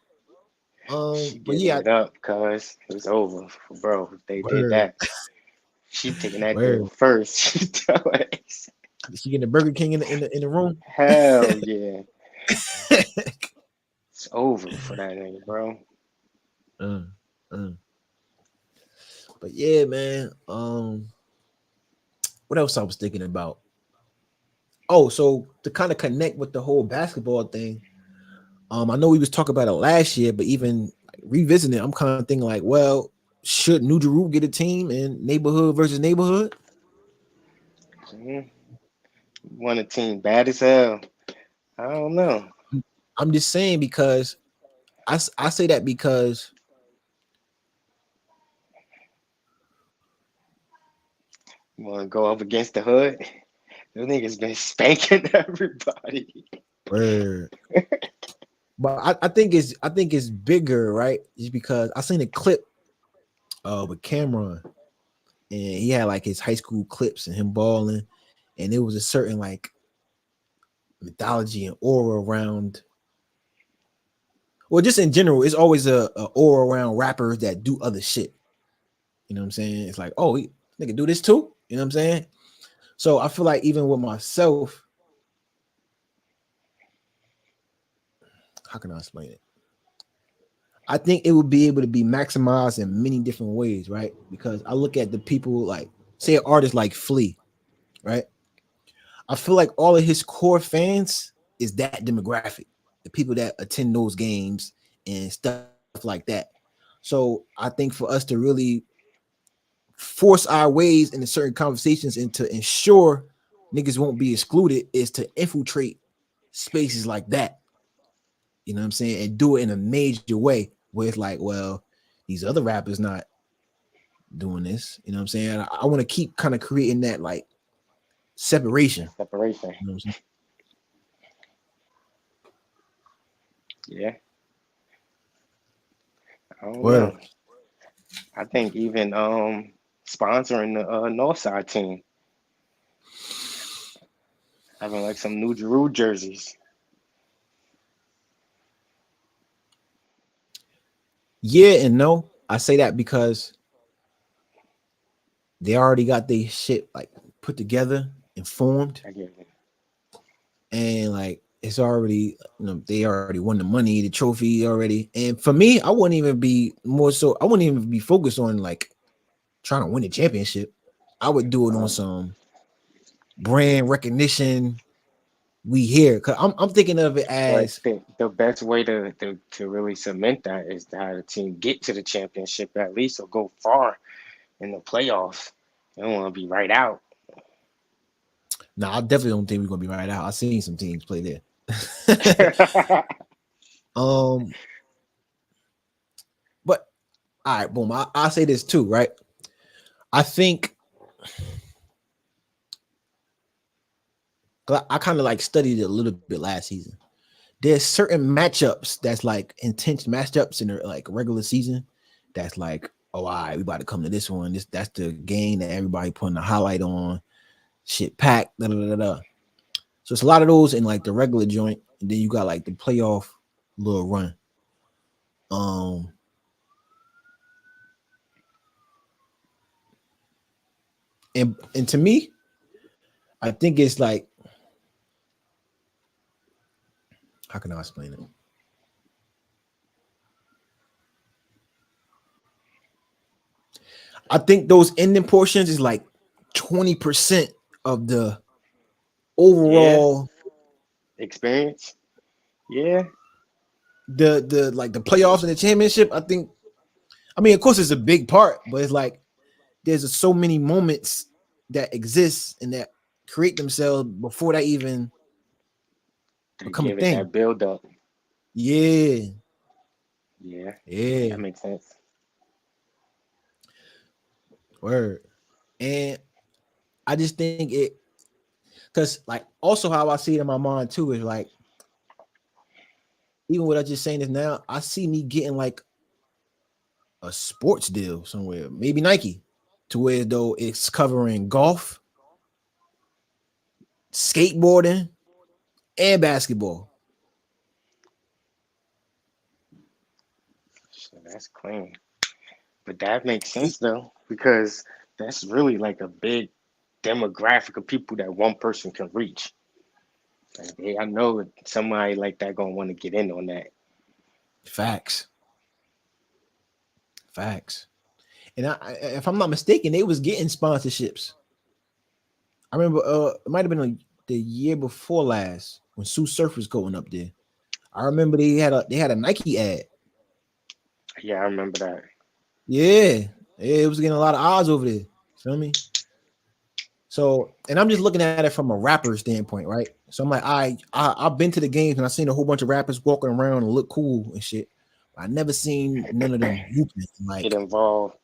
[SPEAKER 4] She
[SPEAKER 2] But
[SPEAKER 4] giving
[SPEAKER 2] yeah,
[SPEAKER 4] it up, cuz it's over, bro. If they did
[SPEAKER 2] word,
[SPEAKER 4] that, she taking that deal
[SPEAKER 2] word.
[SPEAKER 4] first. She telling us,
[SPEAKER 2] Did she get the Burger King in the room?
[SPEAKER 4] hell yeah, it's over for that nigga, bro.
[SPEAKER 2] uh, uh. But yeah, man. What else I was thinking about? Oh, so to kind of connect with the whole basketball thing, I know we was talking about it last year, but even like, revisiting it, I'm kind of thinking like, well, should New Jeru get a team in neighborhood versus neighborhood?
[SPEAKER 4] Mhm. Want a team bad as hell? I don't know.
[SPEAKER 2] I'm just saying because I say that because
[SPEAKER 4] You want to go up against the hood? Those niggas been spanking everybody.
[SPEAKER 2] word. But I think it's bigger, right? Just because I seen a clip with Cameron and he had like his high school clips and him balling, and it was a certain like mythology and aura around. Well, just in general, it's always a aura around rappers that do other shit. You know what I'm saying? It's like, oh, they can do this too. You know what I'm saying? So I feel like even with myself, how can I explain it? I think it would be able to be maximized in many different ways, right? Because I look at the people like, say, an artist like Flea, right? I feel like all of his core fans is that demographic, the people that attend those games and stuff like that. So I think for us to really force our ways into certain conversations and to ensure niggas won't be excluded is to infiltrate spaces like that. You know what I'm saying? And do it in a major way where it's like, well, these other rappers not doing this. You know what I'm saying? I want to keep kind of creating that like separation.
[SPEAKER 4] That separation.
[SPEAKER 2] You know what I'm saying?
[SPEAKER 4] Yeah, I don't
[SPEAKER 2] Word.
[SPEAKER 4] know. I think even sponsoring the Northside team, having like some New Jeru jerseys.
[SPEAKER 2] Yeah and no. I say that because they already got their shit like put together and formed,
[SPEAKER 4] I get it.
[SPEAKER 2] and like it's already, they already won the money, the trophy already. And for me, I wouldn't even be more so. I wouldn't even be focused on like trying to win the championship. I would do it on
[SPEAKER 4] Uh,
[SPEAKER 2] some. brand recognition we hear. Cause I'm thinking of it
[SPEAKER 4] But
[SPEAKER 2] as
[SPEAKER 4] the best way to really cement that is to have the team get to the championship at least or go far in the playoffs. They don't want to be right out.
[SPEAKER 2] no, I definitely don't think we're gonna be right out. I've seen some teams play there. um, but all right, boom. I'll say this too, right? I think I kind of like studied it a little bit last season. There's certain matchups that's like intense matchups in the like regular season. That's like, oh, all right, we about to come to this one. That's the game that everybody putting the highlight on. Shit packed. Da, da, da, da. So it's a lot of those in like the regular joint, and then you got like the playoff little run. Um, and to me, I think it's like, how can I explain it? I think those ending portions is like 20% of the
[SPEAKER 4] Yeah,
[SPEAKER 2] overall
[SPEAKER 4] experience. Yeah,
[SPEAKER 2] the like the playoffs and the championship. I mean, of course, it's a big part, but it's like there's so many moments that exist and that create themselves before that even
[SPEAKER 4] to
[SPEAKER 2] become a
[SPEAKER 4] give it
[SPEAKER 2] thing.
[SPEAKER 4] that build up.
[SPEAKER 2] Yeah,
[SPEAKER 4] Yeah,
[SPEAKER 2] yeah,
[SPEAKER 4] that makes sense.
[SPEAKER 2] word. And I just think it because like also how I see it in my mind too is like even what I just saying this now, I see me getting like a sports deal somewhere, maybe Nike, to where though it's covering golf, skateboarding, and basketball.
[SPEAKER 4] So that's clean. But that makes sense though, because that's really like a big demographic of people that one person can reach. Like, hey, I know somebody like that gonna want to get in on that.
[SPEAKER 2] Facts, facts. And if I'm not mistaken, they was getting sponsorships. I remember it might have been like the year before last when Sue Surf was going up there. I remember they had a Nike ad.
[SPEAKER 4] Yeah, I remember that.
[SPEAKER 2] Yeah, it was getting a lot of odds over there. Feel me? So, and I'm just looking at it from a rapper standpoint, right? So I'm like, I've been to the games and I've seen a whole bunch of rappers walking around and look cool and shit. But I never seen none of them hooping.
[SPEAKER 4] Get
[SPEAKER 2] Like,
[SPEAKER 4] involved.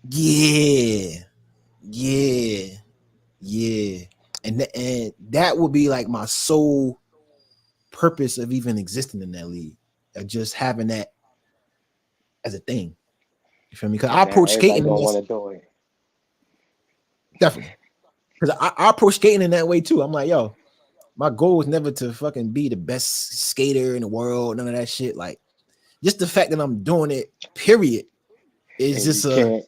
[SPEAKER 2] yeah, yeah, yeah, and that would be like my sole purpose of even existing in that league, of just having that as a thing. You feel me? Because I
[SPEAKER 4] And now
[SPEAKER 2] approach
[SPEAKER 4] everybody
[SPEAKER 2] skating
[SPEAKER 4] gonna want to do it.
[SPEAKER 2] definitely. Because I approach skating in that way too. I'm like, yo, my goal is never to fucking be the best skater in the world, none of that shit. Like, just the fact that I'm doing it, period, is
[SPEAKER 4] And you
[SPEAKER 2] just a
[SPEAKER 4] can't.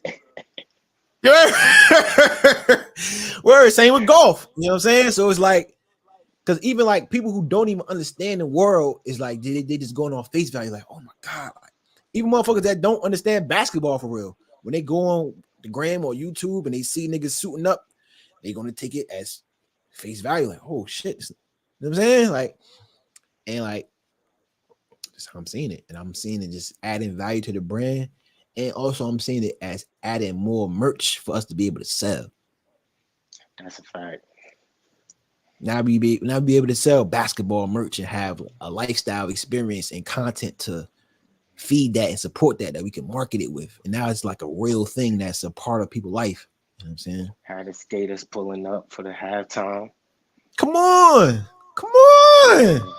[SPEAKER 2] word. Same with golf. You know what I'm saying? So it's like, because even like people who don't even understand the world is like they just going on face value, like, oh my god. Like, even motherfuckers that don't understand basketball for real, when they go on the gram or YouTube and they see niggas suiting up, they gonna take it as face value, like, oh shit. You know what I'm saying? Like, and like that's how I'm seeing it. And I'm seeing it just adding value to the brand. And also I'm seeing it as adding more merch for us to be able to sell.
[SPEAKER 4] That's a fact.
[SPEAKER 2] Now be able to sell basketball merch and have a lifestyle experience and content to feed that and support that we can market it with. And now it's like a real thing that's a part of people's life. You know what I'm saying?
[SPEAKER 4] Had the skaters pulling up for the halftime.
[SPEAKER 2] Come on. Come on.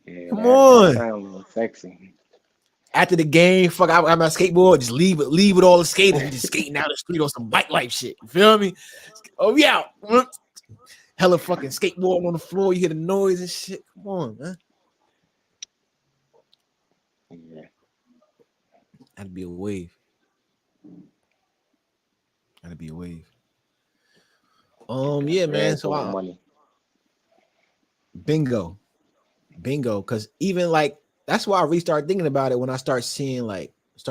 [SPEAKER 4] Yeah, yeah,
[SPEAKER 2] Come
[SPEAKER 4] that
[SPEAKER 2] on.
[SPEAKER 4] sounds a little sexy.
[SPEAKER 2] After the game, fuck, I got my skateboard, just leave with all the skaters. We just skating down the street on some bike life shit. You feel me? Oh, yeah. Hella fucking skateboarding on the floor. You hear the noise and shit. Come on, man.
[SPEAKER 4] Yeah,
[SPEAKER 2] That'd be a wave. That'd be a wave.
[SPEAKER 4] that's
[SPEAKER 2] Yeah, man.
[SPEAKER 4] red
[SPEAKER 2] So
[SPEAKER 4] ball
[SPEAKER 2] I
[SPEAKER 4] money.
[SPEAKER 2] bingo. Bingo. Cause even like that's why I really started thinking about it when I start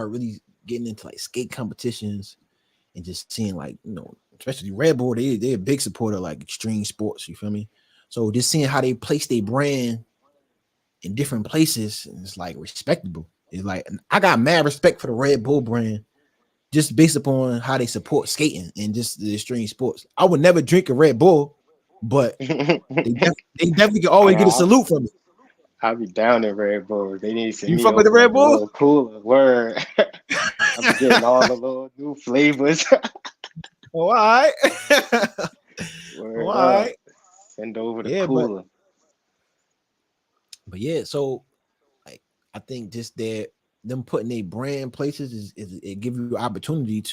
[SPEAKER 2] really getting into like skate competitions and just seeing like, especially Red Bull, they're a big supporter of like extreme sports. You feel me? So just seeing how they place their brand in different places, and it's like respectable. It's like I got mad respect for the Red Bull brand just based upon how they support skating and just the extreme sports. I would never drink a Red Bull, but they definitely can always get a
[SPEAKER 4] I'll,
[SPEAKER 2] salute from it.
[SPEAKER 4] I'll be down in Red Bull. They need to send
[SPEAKER 2] You
[SPEAKER 4] me
[SPEAKER 2] fuck with the
[SPEAKER 4] over
[SPEAKER 2] Red
[SPEAKER 4] like a
[SPEAKER 2] Bull?
[SPEAKER 4] little cooler. Word. I'll be getting all the little new flavors.
[SPEAKER 2] Oh, all right.
[SPEAKER 4] Word
[SPEAKER 2] All
[SPEAKER 4] up.
[SPEAKER 2] right.
[SPEAKER 4] Send over the
[SPEAKER 2] Yeah,
[SPEAKER 4] cooler.
[SPEAKER 2] but yeah, so like I think just that them putting a brand places is it give you opportunity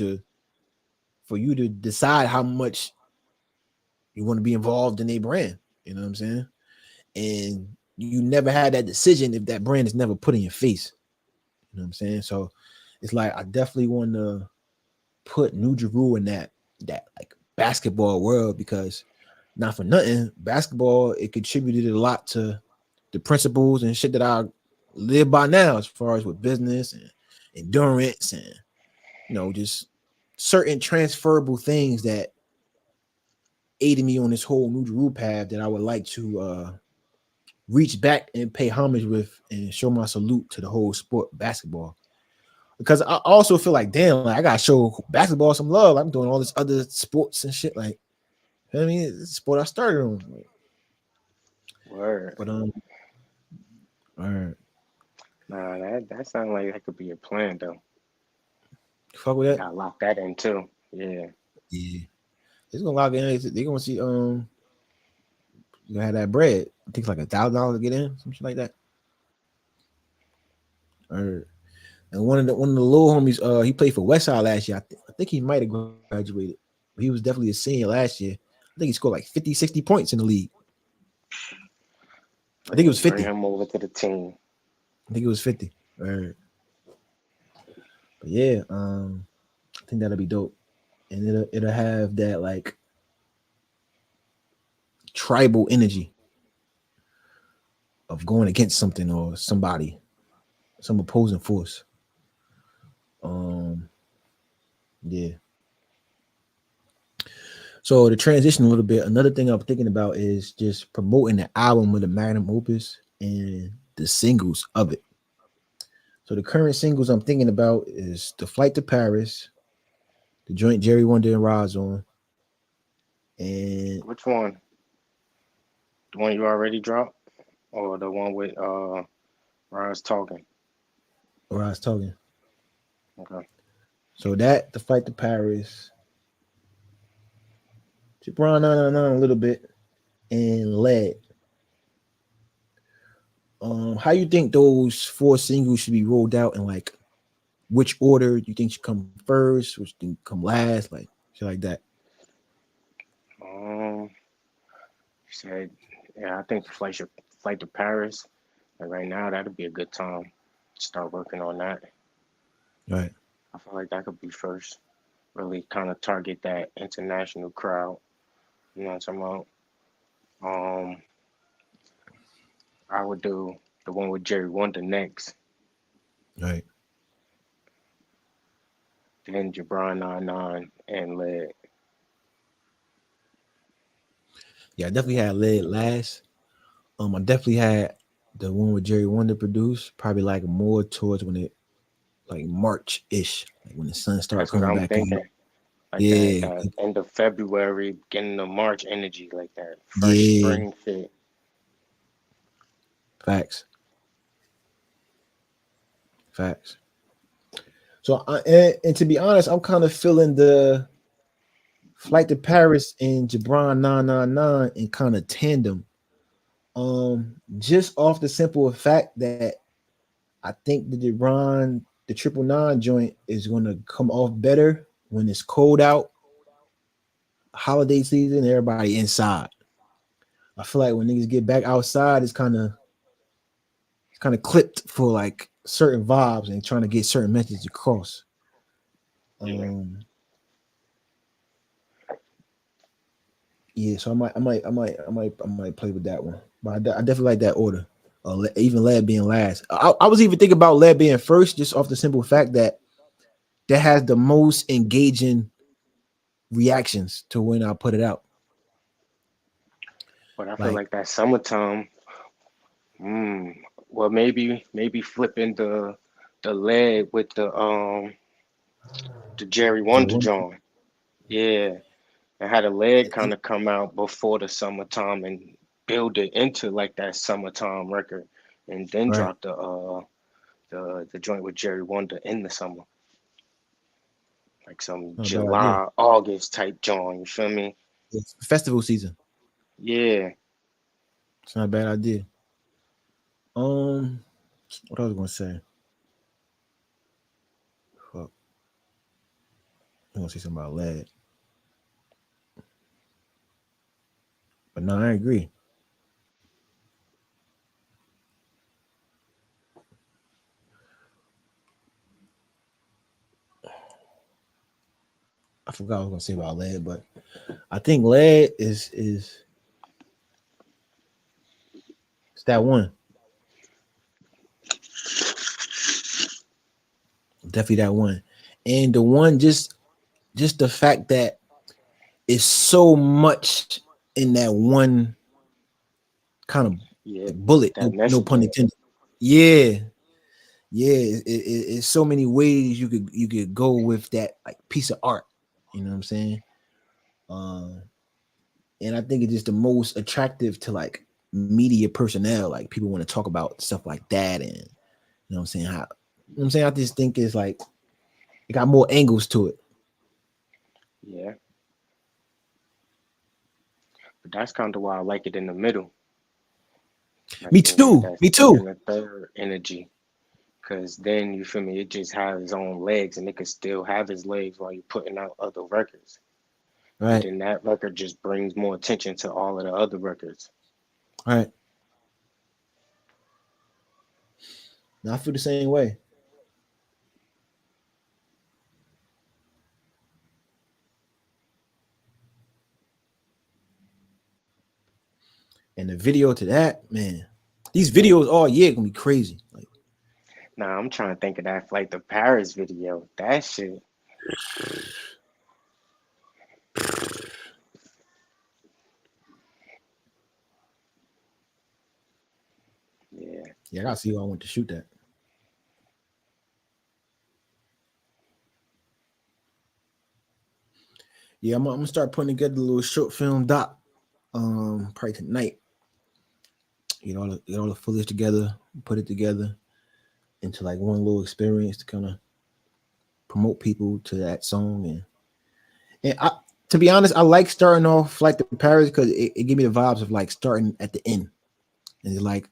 [SPEAKER 2] for you to decide how much you want to be involved in a brand. You know what I'm saying? And you never had that decision if that brand is never put in your face. You know what I'm saying? So it's like I definitely want to put New Jeru in that like basketball world because not for nothing, basketball it contributed a lot to the principles and shit that I live by now, as far as with business and endurance and just certain transferable things that aided me on this whole New Jeru path that I would like to reach back and pay homage with and show my salute to the whole sport basketball. Because I also feel like, damn, like I gotta show basketball some love. I'm doing all this other sports and shit. Like, you know what I mean, it's the sport I started on.
[SPEAKER 4] Word.
[SPEAKER 2] But all right,
[SPEAKER 4] Nah, that sounds like that could be a plan though.
[SPEAKER 2] fuck with that.
[SPEAKER 4] Gotta lock that in too. Yeah.
[SPEAKER 2] Yeah, it's gonna lock in. They gonna see you gonna have that bread. I think it's like $1,000 to get in, some shit like that. Or and one of the little homies, he played for Westside last year. I think he might have graduated. But he was definitely a senior last year. I think he scored like 50, 60 points in the league. I think it was
[SPEAKER 4] Bring
[SPEAKER 2] 50.
[SPEAKER 4] him over to the team.
[SPEAKER 2] I think it was 50. Right. But yeah, I think that'll be dope. And it'll have that like tribal energy of going against something or somebody, some opposing force. Yeah. So to transition a little bit, another thing I'm thinking about is just promoting the album with the magnum opus and the singles of it. So the current singles I'm thinking about is The Flight to Paris, the joint Jerry Wonder and Roz on, and
[SPEAKER 4] Which one? The one you already dropped? Or the one with Ron's talking?
[SPEAKER 2] Roz talking.
[SPEAKER 4] Okay.
[SPEAKER 2] So that The Flight to Paris, Jibran a little bit, and Lead. How you think those four singles should be rolled out in like which order you think should come first, which think come last, like shit like that?
[SPEAKER 4] Um, said, yeah, I think the flight to Paris. And right now, that'd be a good time to start working on that.
[SPEAKER 2] Right.
[SPEAKER 4] I feel like that could be first. Really kind of target that international crowd. You know what I'm talking about? I would do the one with Jerry Wonder next,
[SPEAKER 2] Right.
[SPEAKER 4] then Jibran 99 and Led.
[SPEAKER 2] Yeah, I definitely had Lead last. I definitely had the one with Jerry Wonder produced, probably like more towards when it like March-ish, like when the sun started
[SPEAKER 4] That's what
[SPEAKER 2] coming
[SPEAKER 4] I'm
[SPEAKER 2] back out.
[SPEAKER 4] thinking. Like that,
[SPEAKER 2] Yeah,
[SPEAKER 4] that end of February, beginning of March energy, like that fresh
[SPEAKER 2] yeah,
[SPEAKER 4] spring fit.
[SPEAKER 2] facts. Facts. So, and to be honest, I'm kind of feeling the Flight to Paris and Jibran 999 in kind of tandem. Just off the simple fact that I think the Jibran, the 999 joint is going to come off better when it's cold out, holiday season, everybody inside. I feel like when niggas get back outside, it's kind of clipped for like certain vibes and trying to get certain messages across.
[SPEAKER 4] Yeah.
[SPEAKER 2] Yeah, so I might play with that one, but I definitely like that order. Even Led being last. I was even thinking about Led being first, just off the simple fact that has the most engaging reactions to when I put it out.
[SPEAKER 4] But I feel
[SPEAKER 2] Like
[SPEAKER 4] like that summertime. Well, maybe flipping the leg with the Jerry
[SPEAKER 2] Jerry
[SPEAKER 4] Wonder
[SPEAKER 2] Wonderful,
[SPEAKER 4] John. Yeah, and had a leg kind of come out before the summertime and build it into like that summertime record, and then
[SPEAKER 2] right?
[SPEAKER 4] drop the joint with Jerry Wonder in the summer, like some
[SPEAKER 2] Not a bad idea.
[SPEAKER 4] July August type joint. You feel me?
[SPEAKER 2] It's festival season.
[SPEAKER 4] Yeah.
[SPEAKER 2] It's not a bad idea. Um, what I was gonna say? Fuck, I'm gonna say something about lead, but no, I agree. I forgot what I was gonna say about lead, but I think lead is it's that one. Definitely that one. And the one just the fact that it's so much in that one kind of
[SPEAKER 4] Yeah,
[SPEAKER 2] like bullet,
[SPEAKER 4] that
[SPEAKER 2] no pun
[SPEAKER 4] messaging.
[SPEAKER 2] intended. Yeah, yeah. It's so many ways you could go with that like piece of art. You know what I'm saying? Um, and I think it's just the most attractive to like media personnel. Like people want to talk about stuff like that, and you know what I'm saying? How you know what I'm saying? I just think it's like it got more angles to it.
[SPEAKER 4] Yeah, but that's kind of why I like it in the middle, like
[SPEAKER 2] Me
[SPEAKER 4] the
[SPEAKER 2] too.
[SPEAKER 4] that
[SPEAKER 2] Me too.
[SPEAKER 4] second or third energy. Cause then you feel me, it just has its own legs, and it can still have his legs while you're putting out other records. And
[SPEAKER 2] Right.
[SPEAKER 4] then that record just brings more attention to all of the other records.
[SPEAKER 2] Right. Now I feel the same way. And the video to that, man, these videos all year gonna be crazy. Like,
[SPEAKER 4] Now I'm trying to think of that Flight to Paris video. That shit, yeah.
[SPEAKER 2] yeah, I gotta see who I want to shoot that. Yeah, I'm gonna start putting together a little short film doc. Probably tonight. Get all the footage together, put it together into like one little experience to kind of promote people to that song. And I, to be honest, I like starting off like the Paris because it give me the vibes of like starting at the end. And it's like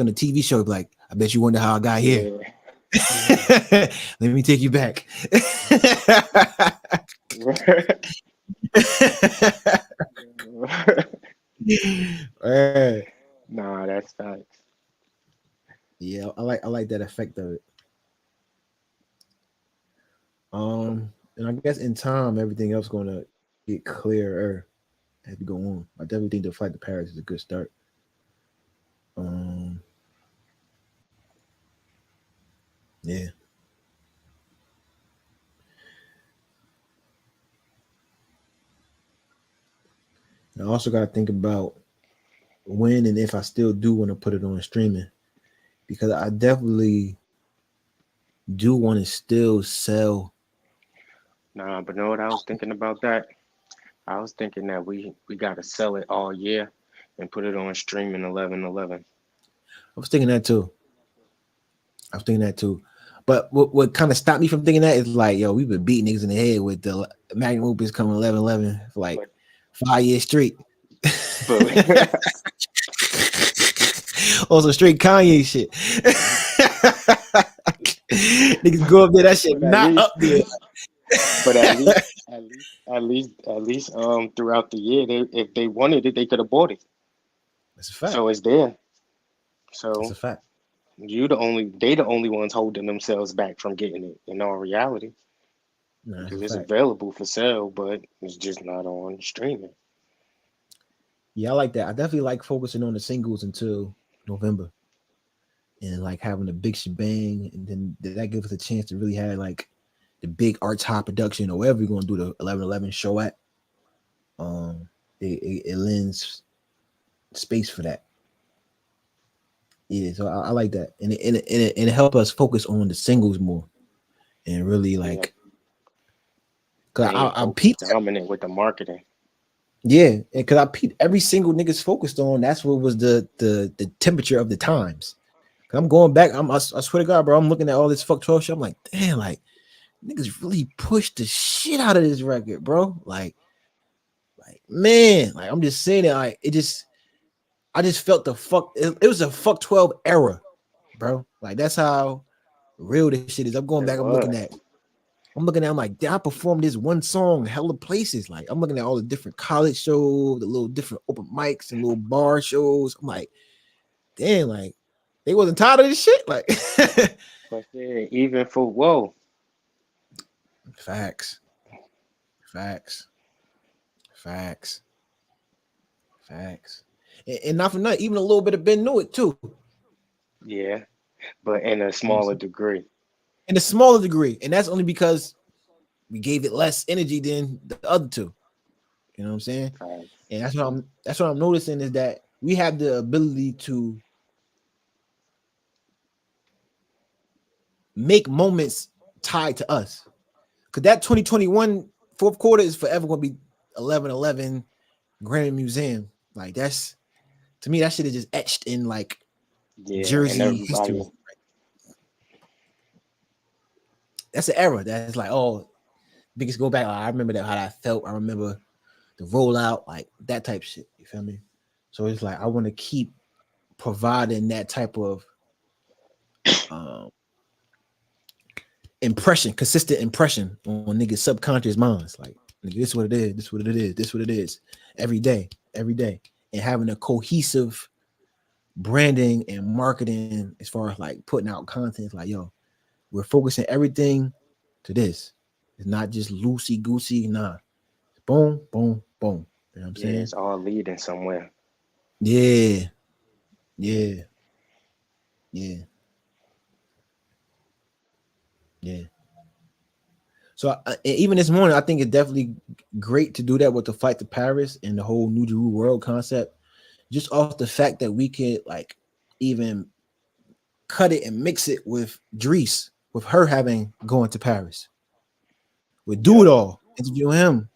[SPEAKER 2] on the TV show, like I bet you wonder how I got here.
[SPEAKER 4] Yeah.
[SPEAKER 2] Let me take you back. Right.
[SPEAKER 4] Nah, that's facts.
[SPEAKER 2] Yeah, I like that effect of it. And I guess in time, everything else gonna get clearer as we go on. I definitely think the Flight to Paris is a good start. Um, yeah. And I also got to think about when and if I still do want to put it on streaming because I definitely do want to still sell.
[SPEAKER 4] Nah, but know what I was thinking about that? I was thinking that we gotta sell it all year and put it on streaming 11/11.
[SPEAKER 2] I was thinking that too. I was thinking that too. But what kind of stopped me from thinking that is like, yo, we've been beating niggas in the head with the Magnum Opus coming 11/11 for like
[SPEAKER 4] But
[SPEAKER 2] 5 years straight.
[SPEAKER 4] but
[SPEAKER 2] Also, straight Kanye shit. Niggas go up there, that shit
[SPEAKER 4] but at
[SPEAKER 2] not
[SPEAKER 4] least
[SPEAKER 2] up there.
[SPEAKER 4] but at least throughout the year, if they wanted it, they could have bought it.
[SPEAKER 2] That's a fact.
[SPEAKER 4] So it's there.
[SPEAKER 2] That's a
[SPEAKER 4] So
[SPEAKER 2] fact.
[SPEAKER 4] they the only ones holding themselves back from getting it in all reality
[SPEAKER 2] No, that's a
[SPEAKER 4] because it's
[SPEAKER 2] fact.
[SPEAKER 4] available for sale, but it's just not on streaming.
[SPEAKER 2] Yeah, I like that. I definitely like focusing on the singles until November and like having a big shebang, and then that gives us a chance to really have like the the big Arts High production or wherever you're gonna do the 11/11 show at. It lends space for that. Yeah, so I like that, and it help us focus on the singles more, and really
[SPEAKER 4] Yeah,
[SPEAKER 2] like, cause
[SPEAKER 4] main
[SPEAKER 2] I
[SPEAKER 4] focus
[SPEAKER 2] peeped,
[SPEAKER 4] dominant with the marketing.
[SPEAKER 2] yeah, and cause I peeped every single niggas focused on. That's what was the temperature of the times. Cause I'm going back. I swear to God, bro. I'm looking at all this fuck 12 shit. I'm like, damn, like niggas really pushed the shit out of this record, bro. Like man, like I'm just saying it. Like it just, I just felt the fuck. It was a fuck 12 era, bro. Like that's how real this shit is. I'm going
[SPEAKER 4] It
[SPEAKER 2] back.
[SPEAKER 4] was.
[SPEAKER 2] I'm like, damn, I performed this one song hella places. Like I'm looking at all the different college shows, the little different open mics and little bar shows. I'm like, damn, like they wasn't tired of this shit. Like
[SPEAKER 4] But yeah, even for whoa,
[SPEAKER 2] facts, facts, facts, facts. And not for nothing, even a little bit of Ben knew it too.
[SPEAKER 4] yeah, but in a
[SPEAKER 2] You know what I'm
[SPEAKER 4] smaller
[SPEAKER 2] saying?
[SPEAKER 4] degree.
[SPEAKER 2] In a smaller degree. And that's only because we gave it less energy than the other two. You know what I'm saying?
[SPEAKER 4] Facts.
[SPEAKER 2] And that's what I'm noticing is that we have the ability to make moments tied to us. Cause that 2021 fourth quarter is forever gonna be 11/11 Grammy Museum. Like that's, to me, that shit is just etched in like
[SPEAKER 4] Yeah, and
[SPEAKER 2] Jersey history.
[SPEAKER 4] everybody.
[SPEAKER 2] That's an era that's like, oh, niggas go back. Like, I remember that how that felt. I remember the rollout, like that type of shit. You feel me? So it's like I want to keep providing that type of um impression, consistent impression on niggas' subconscious minds. Like, nigga, this is what it is, this is what it is, this is what it is. Every day. And having a cohesive branding and marketing as far as like putting out content. It's like, yo, we're focusing everything to this. It's not just loosey goosey, nah. Boom, boom, boom. You know what I'm
[SPEAKER 4] Yeah,
[SPEAKER 2] saying?
[SPEAKER 4] it's all leading somewhere.
[SPEAKER 2] Yeah, yeah, yeah, yeah. So even this morning, I think it's definitely great to do that with the flight to Paris and the whole New Jeru world concept. Just off the fact that we could like even cut it and mix it with Drees, with her having going to Paris. With Do It
[SPEAKER 4] Yep,
[SPEAKER 2] All, interview him.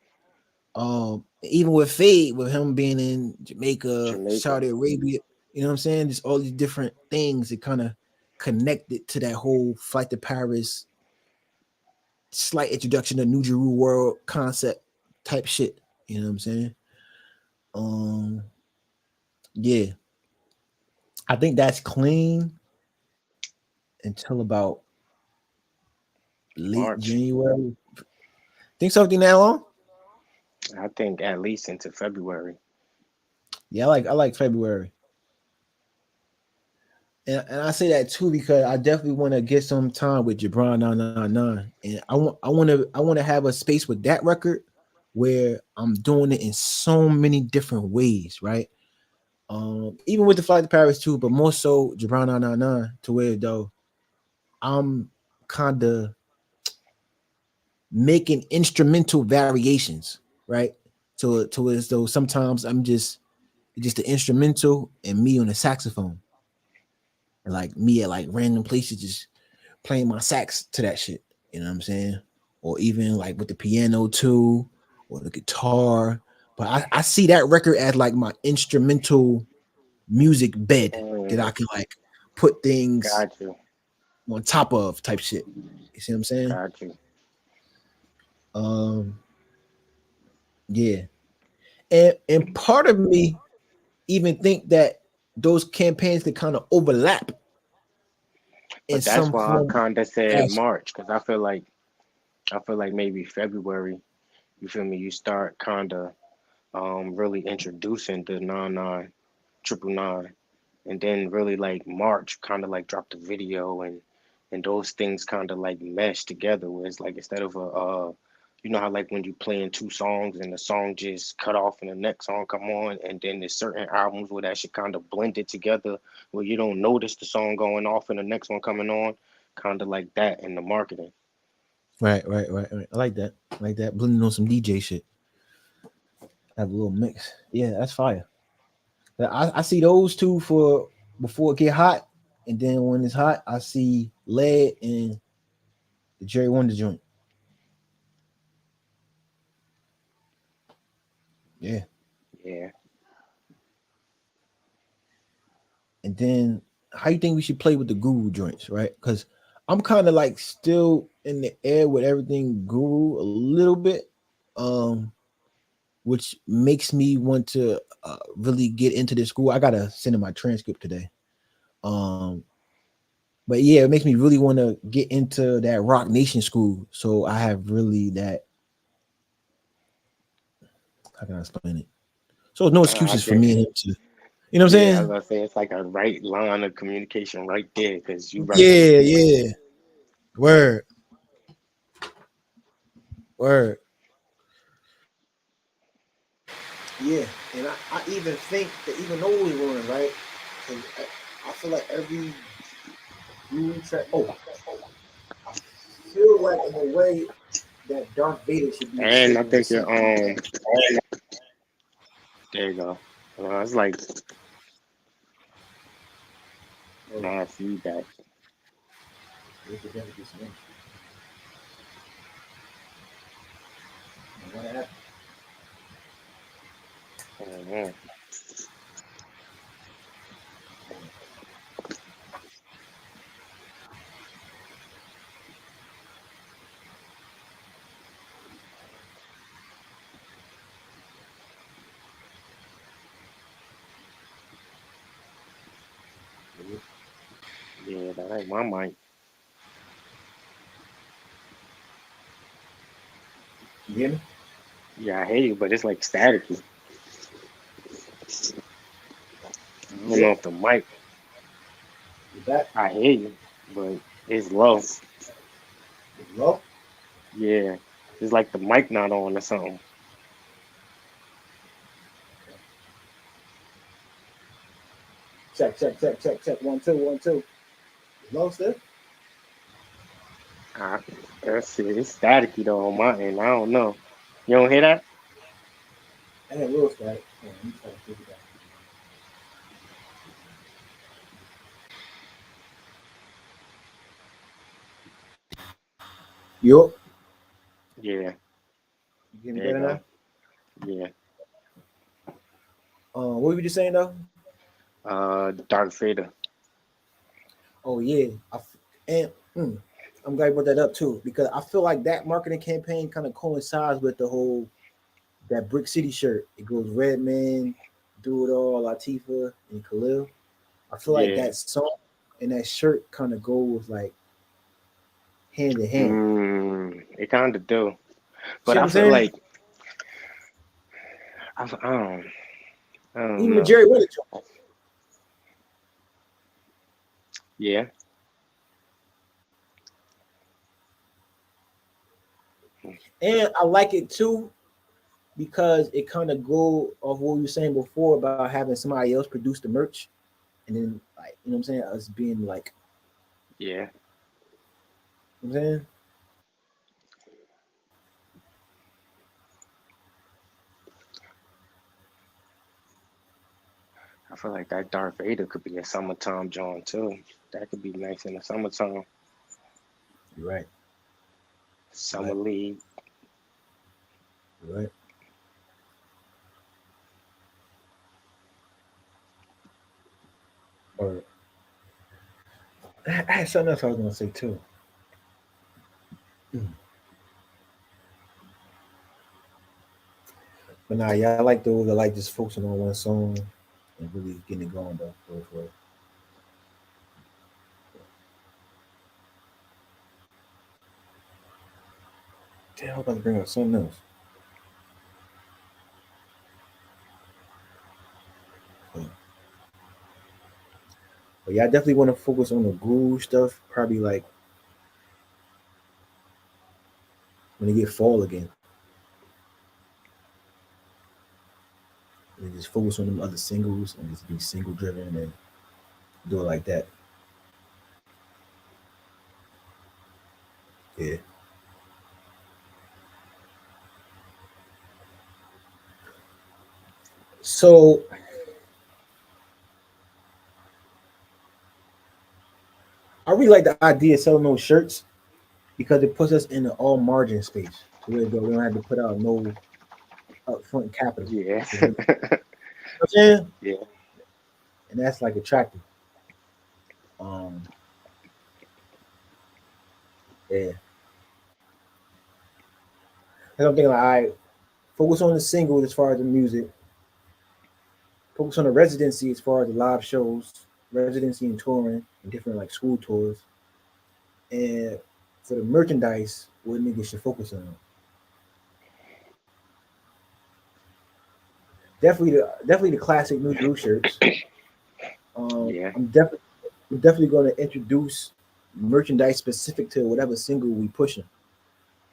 [SPEAKER 2] Even with Fade, with him being in Jamaica,
[SPEAKER 4] Jamaica.
[SPEAKER 2] Saudi Arabia, you know what I'm saying? Just all these different things that kind of connected to that whole flight to Paris, slight introduction to New Jeru world concept type shit. You know what I'm saying? Um, yeah, I think that's clean until about late
[SPEAKER 4] March.
[SPEAKER 2] January. Think something that long?
[SPEAKER 4] I think at least into February.
[SPEAKER 2] Yeah, I like February. And I say that too because I definitely want to get some time with Jibran 999, and I want to have a space with that record where I'm doing it in so many different ways, right? Even with the flight to Paris too, but more so Jibran 999, to where though I'm kind of making instrumental variations, right? To as though sometimes I'm just the instrumental and me on the saxophone, and like me at like random places just playing my sax to that shit. You know what I'm saying? Or even like with the piano too, or the guitar. But I see that record as like my instrumental music bed that I
[SPEAKER 4] Mm,
[SPEAKER 2] can like put things
[SPEAKER 4] got you.
[SPEAKER 2] on top of type shit. You see what I'm saying?
[SPEAKER 4] Got you.
[SPEAKER 2] Um, yeah. And part of me even think that those campaigns could kind of overlap in
[SPEAKER 4] But that's
[SPEAKER 2] some
[SPEAKER 4] why I
[SPEAKER 2] form
[SPEAKER 4] kind of
[SPEAKER 2] or
[SPEAKER 4] said
[SPEAKER 2] fashion.
[SPEAKER 4] March, because I feel like maybe February. You feel me? You start kind of really introducing the 99999, and then really like March kind of like drop the video, and those things kind of like mesh together. Where it's like instead of a you know how like when you playing two songs and the song just cut off and the next song come on, and then there's certain albums where that shit kind of blended together where you don't notice the song going off and the next one coming on, kind of like that in the marketing.
[SPEAKER 2] Right. I like that. I like that. Blending on some DJ shit. Have a little mix. Yeah, that's fire. I see those two for before it get hot, and then when it's hot, I see lead and the Jerry Wonder joint. Yeah,
[SPEAKER 4] Yeah.
[SPEAKER 2] and then how you think we should play with the Guru joints, right? Because I'm kind of like still in the air with everything Guru a little bit, um, which makes me want to really get into this school. I gotta send in my transcript today. Um, but yeah, it makes me really want to get into that Rock Nation school. So I have really that. How can I explain it? So there's no
[SPEAKER 4] I
[SPEAKER 2] excuses for
[SPEAKER 4] get
[SPEAKER 2] me and him to, you know what I'm
[SPEAKER 4] Yeah, I was
[SPEAKER 2] saying?
[SPEAKER 4] gonna say it's like a right line of communication right there, because you right.
[SPEAKER 2] Yeah. Word, word. Yeah, and I even think that even though we won, right? 'Cause I feel like every new track. Oh, I feel like in a way that Darth Vader should be
[SPEAKER 4] And I
[SPEAKER 2] sitting on
[SPEAKER 4] think it
[SPEAKER 2] something.
[SPEAKER 4] there you go. It's like
[SPEAKER 2] Oh,
[SPEAKER 4] mad feedback.
[SPEAKER 2] we could definitely get some interest. What happened?
[SPEAKER 4] Mhm. Yeah, that ain't my mic.
[SPEAKER 2] You hear me?
[SPEAKER 4] Yeah, I hear you, but it's like staticky. I don't
[SPEAKER 2] Yeah,
[SPEAKER 4] know if the mic.
[SPEAKER 2] you back?
[SPEAKER 4] I hear you, but it's low.
[SPEAKER 2] You low?
[SPEAKER 4] Yeah, it's like the mic not on or something.
[SPEAKER 2] Check. 1 2 1 2. You low still?
[SPEAKER 4] I, that's it. It's staticky though on my end. I don't know. You don't hear that?
[SPEAKER 2] I had a little static. Hold on, let me try to figure it out. Yo,
[SPEAKER 4] Yeah,
[SPEAKER 2] you hear me
[SPEAKER 4] there you
[SPEAKER 2] better now?
[SPEAKER 4] go. Yeah.
[SPEAKER 2] What were you just saying though?
[SPEAKER 4] Dark Vader.
[SPEAKER 2] Oh yeah, and I'm glad you brought that up too because I feel like that marketing campaign kind of coincides with the whole that Brick City shirt. It goes Redman, Do It All, Latifah, and Khalil. I feel like
[SPEAKER 4] Yeah.
[SPEAKER 2] that song and that shirt kind of goes like hand in hand.
[SPEAKER 4] It kind of do,
[SPEAKER 2] See
[SPEAKER 4] but
[SPEAKER 2] what
[SPEAKER 4] I
[SPEAKER 2] I'm
[SPEAKER 4] feel
[SPEAKER 2] saying?
[SPEAKER 4] like I don't
[SPEAKER 2] Even the
[SPEAKER 4] know.
[SPEAKER 2] Jerry Willer joint.
[SPEAKER 4] Yeah.
[SPEAKER 2] And I like it too because it kind of go off what we were saying before about having somebody else produce the merch and then like you know what I'm saying us being like
[SPEAKER 4] Yeah.
[SPEAKER 2] you know what I'm saying
[SPEAKER 4] I feel like that Darth Vader could be a summertime John too. That could be nice in the summertime.
[SPEAKER 2] you're right. You're
[SPEAKER 4] Summer
[SPEAKER 2] right.
[SPEAKER 4] league.
[SPEAKER 2] You're right. Or I had something else I was gonna say too. Mm. But nah, yeah, I like those. I like just focusing on one song and really getting it going though. For damn, I'm about to bring up something else. But yeah, I definitely want to focus on the groove stuff. Probably like when it get fall again, and just focus on them other singles and just be single driven and do it like that. Yeah. So I really like the idea of selling those shirts because it puts us in an all margin space to where we don't have to put out no upfront capital.
[SPEAKER 4] Yeah.
[SPEAKER 2] To, you know what I'm saying?
[SPEAKER 4] Yeah.
[SPEAKER 2] And that's like attractive. Um, yeah. And I'm thinking like, all right, focus on the single as far as the music, focus on the residency as far as the live shows, residency and touring, and different like school tours. And for the merchandise, what niggas should focus on. Definitely the classic New Drew shirts.
[SPEAKER 4] Yeah.
[SPEAKER 2] I'm definitely going to introduce merchandise specific to whatever single we pushing.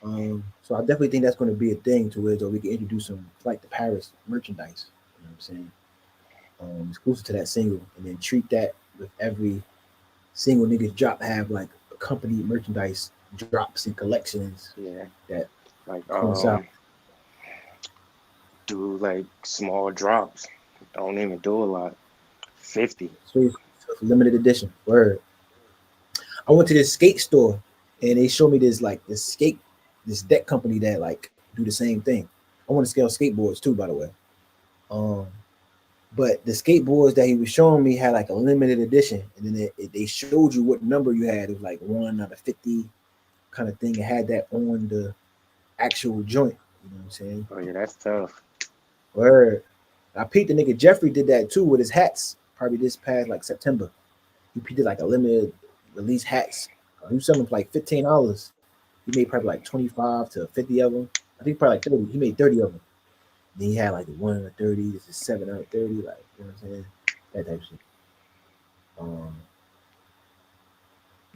[SPEAKER 2] So I definitely think that's going to be a thing to where so we can introduce some like the Paris merchandise. You know what I'm saying? Exclusive to that single, and then treat that with every single niggas drop have like accompanied merchandise drops and collections
[SPEAKER 4] Yeah.
[SPEAKER 2] that
[SPEAKER 4] Like
[SPEAKER 2] coincide.
[SPEAKER 4] do like small drops. Don't even do a lot. 50.
[SPEAKER 2] So it's limited edition. Word. I went to this skate store and they showed me this deck company that like do the same thing. I want to scale skateboards too, by the way. Um, but the skateboards that he was showing me had like a limited edition, and then they showed you what number you had. It was like 1 out of 50 kind of thing. It had that on the actual joint. You know what I'm saying?
[SPEAKER 4] Oh yeah, that's tough.
[SPEAKER 2] Word. I peeped the nigga Jeffrey did that too with his hats. Probably this past like September. He did like a limited release hats. He was selling them for like $15. He made probably like 25 to 50 of them. I think probably like 30. He made 30 of them. Then he had like 1 out of 30. This is 7 out of 30. Like, you know what I'm saying? That type of shit. Um,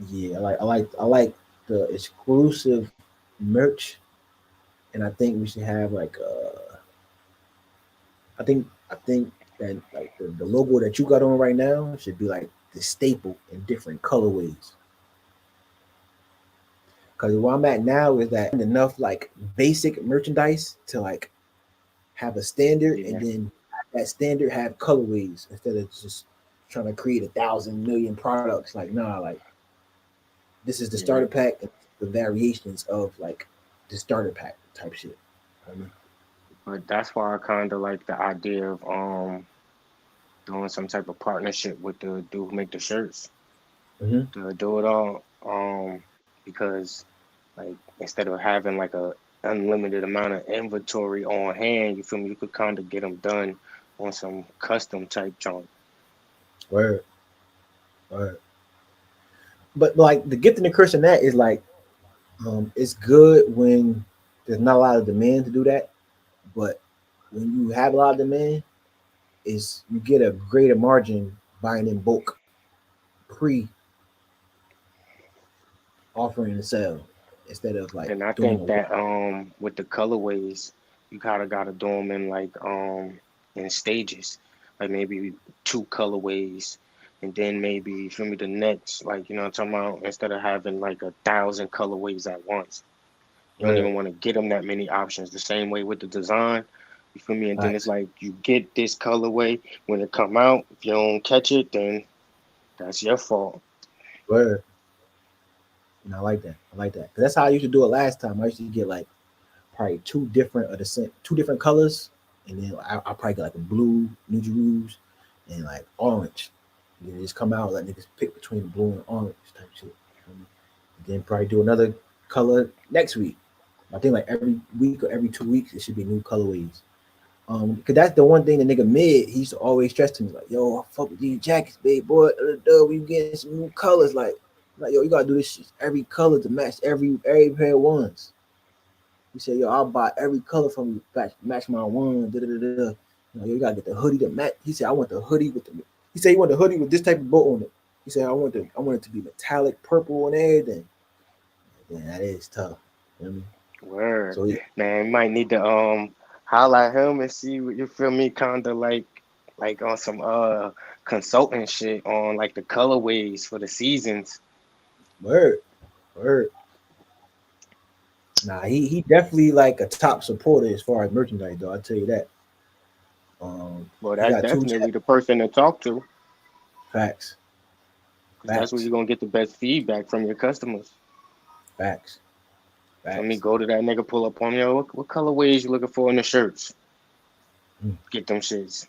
[SPEAKER 2] yeah, I like the exclusive merch, and I think we should have like I think that like the logo that you got on right now should be like the staple in different colorways. Because where I'm at now is that enough like basic merchandise to like have a standard, and
[SPEAKER 4] Yeah.
[SPEAKER 2] then that standard have colorways instead of just trying to create 1,000 million products. Like nah, like this is the
[SPEAKER 4] Yeah.
[SPEAKER 2] starter pack, and the variations of like the starter pack type shit. I mean,
[SPEAKER 4] But that's why I kind of like the idea of doing some type of partnership with the dude who make the shirts
[SPEAKER 2] mm-hmm.
[SPEAKER 4] to do it all. Because like instead of having like a unlimited amount of inventory on hand, you feel me? You could kind of get them done on some custom type joint.
[SPEAKER 2] Word, word. But like the gift and the curse in that is like it's good when there's not a lot of demand to do that, but when you have a lot of demand, is you get a greater margin buying in bulk pre offering to sell instead of like
[SPEAKER 4] And I
[SPEAKER 2] doing a
[SPEAKER 4] think that with the colorways, you kind of gotta do them in like in stages, like maybe two colorways, and then maybe you feel me the next, like you know what I'm talking about, instead of having like 1,000 colorways at once. You don't
[SPEAKER 2] word
[SPEAKER 4] even want to get them that many options. The same way with the design, you feel me? And then it's
[SPEAKER 2] facts.
[SPEAKER 4] like you get this colorway when it come out. If you don't catch it, then that's your fault.
[SPEAKER 2] Word. And I like that. I like that. 'Cause that's how I used to do it last time. I used to get like probably two different colors, and then I probably get like a blue New Jerusalem and like orange. And then just come out let niggas pick between the blue and orange type shit. And then probably do another color next week. I think like every week or every 2 weeks it should be new colorways. Cause that's the one thing the nigga mid he used to always stress to me like, yo, I fuck with these jackets, big boy. We getting some new colors, like yo, you gotta do this shit, every color to match every pair of ones. He said, yo, I'll buy every color from you, match my one. Da, da, da, da. You know, yo, you gotta get the hoodie to match. He said, I want the hoodie with the. He said, he want the hoodie with this type of bow on it. He said, I want it to be metallic purple and everything. Yeah, that is tough. You know what I mean?
[SPEAKER 4] Word,
[SPEAKER 2] So yeah,
[SPEAKER 4] man, you might need to highlight him and see what you feel me, kind of like on some consulting shit on like the colorways for the seasons.
[SPEAKER 2] word, word. Nah, he definitely like a top supporter as far as merchandise, though. I'll tell you that.
[SPEAKER 4] Well,
[SPEAKER 2] He
[SPEAKER 4] that's
[SPEAKER 2] got two
[SPEAKER 4] definitely the person to talk to,
[SPEAKER 2] facts,
[SPEAKER 4] because that's where
[SPEAKER 2] facts,
[SPEAKER 4] you're gonna get the best feedback from your customers.
[SPEAKER 2] facts,
[SPEAKER 4] Let me
[SPEAKER 2] facts.
[SPEAKER 4] go to that nigga, pull up on me. Yo, what colorways you looking for in the shirts?
[SPEAKER 2] Mm.
[SPEAKER 4] Get them shits.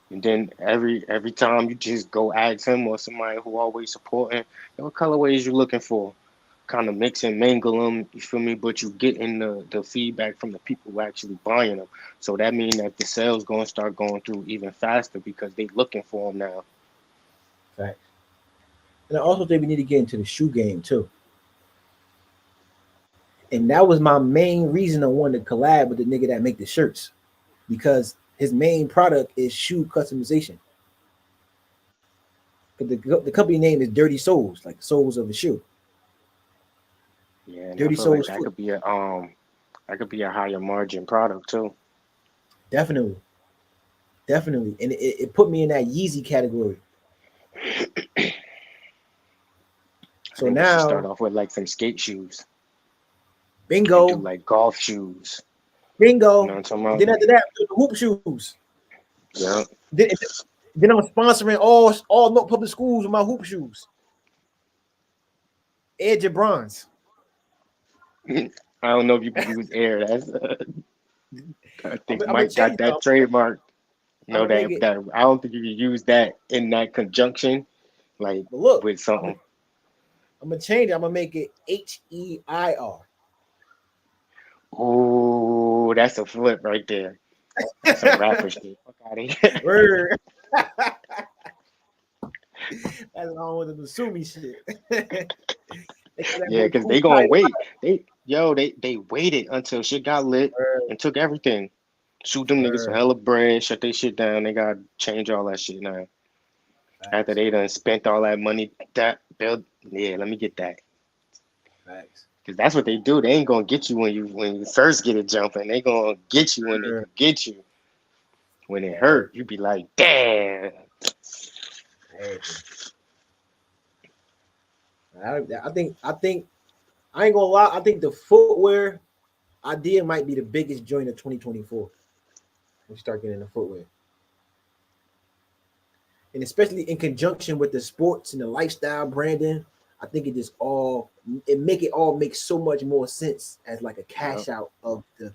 [SPEAKER 4] And then every time you just go ask him or somebody who always supporting, yo, what colorways you looking for? Kind of mix and mingle them, you feel me? But you getting the feedback from the people who actually buying them. So that means that the sales gonna start going through even faster because they looking for them now.
[SPEAKER 2] Facts. And I also think we need to get into the shoe game too. And that was my main reason I wanted to collab with the nigga that make the shirts, because his main product is shoe customization. But the company name is Dirty Souls, like the soles of a shoe.
[SPEAKER 4] Yeah, and I
[SPEAKER 2] Dirty
[SPEAKER 4] feel like
[SPEAKER 2] Souls foot.
[SPEAKER 4] that could be a higher margin product too.
[SPEAKER 2] Definitely, definitely. And it put me in that Yeezy category.
[SPEAKER 4] I
[SPEAKER 2] So
[SPEAKER 4] think you should start
[SPEAKER 2] now,
[SPEAKER 4] off with like some skate shoes and do
[SPEAKER 2] bingo,
[SPEAKER 4] like golf shoes. You know
[SPEAKER 2] bingo.
[SPEAKER 4] what I'm talking
[SPEAKER 2] And
[SPEAKER 4] about?
[SPEAKER 2] then after that, the hoop shoes.
[SPEAKER 4] Yeah.
[SPEAKER 2] Then, then I'm sponsoring all North public schools with my hoop shoes. Air Jibrans.
[SPEAKER 4] I don't know if you can use air. That's I think
[SPEAKER 2] I'm gonna
[SPEAKER 4] Mike got
[SPEAKER 2] change it.
[SPEAKER 4] that trademark.
[SPEAKER 2] I'm
[SPEAKER 4] No,
[SPEAKER 2] gonna make it.
[SPEAKER 4] that I don't think you can use that in that conjunction, like
[SPEAKER 2] But look,
[SPEAKER 4] with something.
[SPEAKER 2] I'm gonna change it. I'm gonna make it HEIR.
[SPEAKER 4] Oh, that's a flip right there. That's some rapper shit. Fuck out of here.
[SPEAKER 2] Word. That's all with the sue me shit. They call that
[SPEAKER 4] Yeah,
[SPEAKER 2] boy
[SPEAKER 4] because
[SPEAKER 2] Cool
[SPEAKER 4] they gonna
[SPEAKER 2] Tiger.
[SPEAKER 4] wait. They waited until shit got lit
[SPEAKER 2] Word,
[SPEAKER 4] and took everything. Sued them niggas for
[SPEAKER 2] word.
[SPEAKER 4] hella bread, shut their shit down. They gotta change all that shit now. After
[SPEAKER 2] Facts,
[SPEAKER 4] they done spent all that money, that build, yeah, let me get that.
[SPEAKER 2] facts.
[SPEAKER 4] Cause that's what they do. They ain't gonna get you when you first get it jumping. They gonna get you when they
[SPEAKER 2] Word,
[SPEAKER 4] can get you. When it
[SPEAKER 2] word.
[SPEAKER 4] hurt, you be like, damn.
[SPEAKER 2] Hey, I think I ain't gonna lie. I think the footwear idea might be the biggest joint of 2024. We start getting the footwear, and especially in conjunction with the sports and the lifestyle branding. I think it all make so much more sense as like a
[SPEAKER 4] Yep.
[SPEAKER 2] cash out of the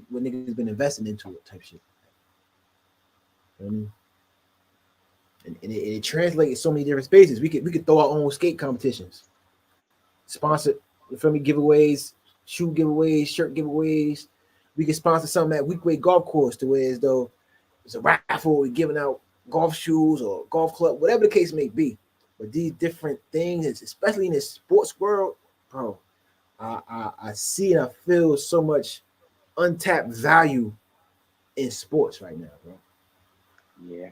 [SPEAKER 2] what niggas been investing into it type shit. You know what I mean? And it translates in so many different spaces. We could throw our own skate competitions, sponsor, you feel me, giveaways, shoe giveaways, shirt giveaways. We could sponsor something at Weekway Golf Course to where as though it's a raffle, we're giving out golf shoes or golf club, whatever the case may be. But these different things, especially in the sports world, bro, I see and I feel so much untapped value in sports right now, bro.
[SPEAKER 4] Yeah.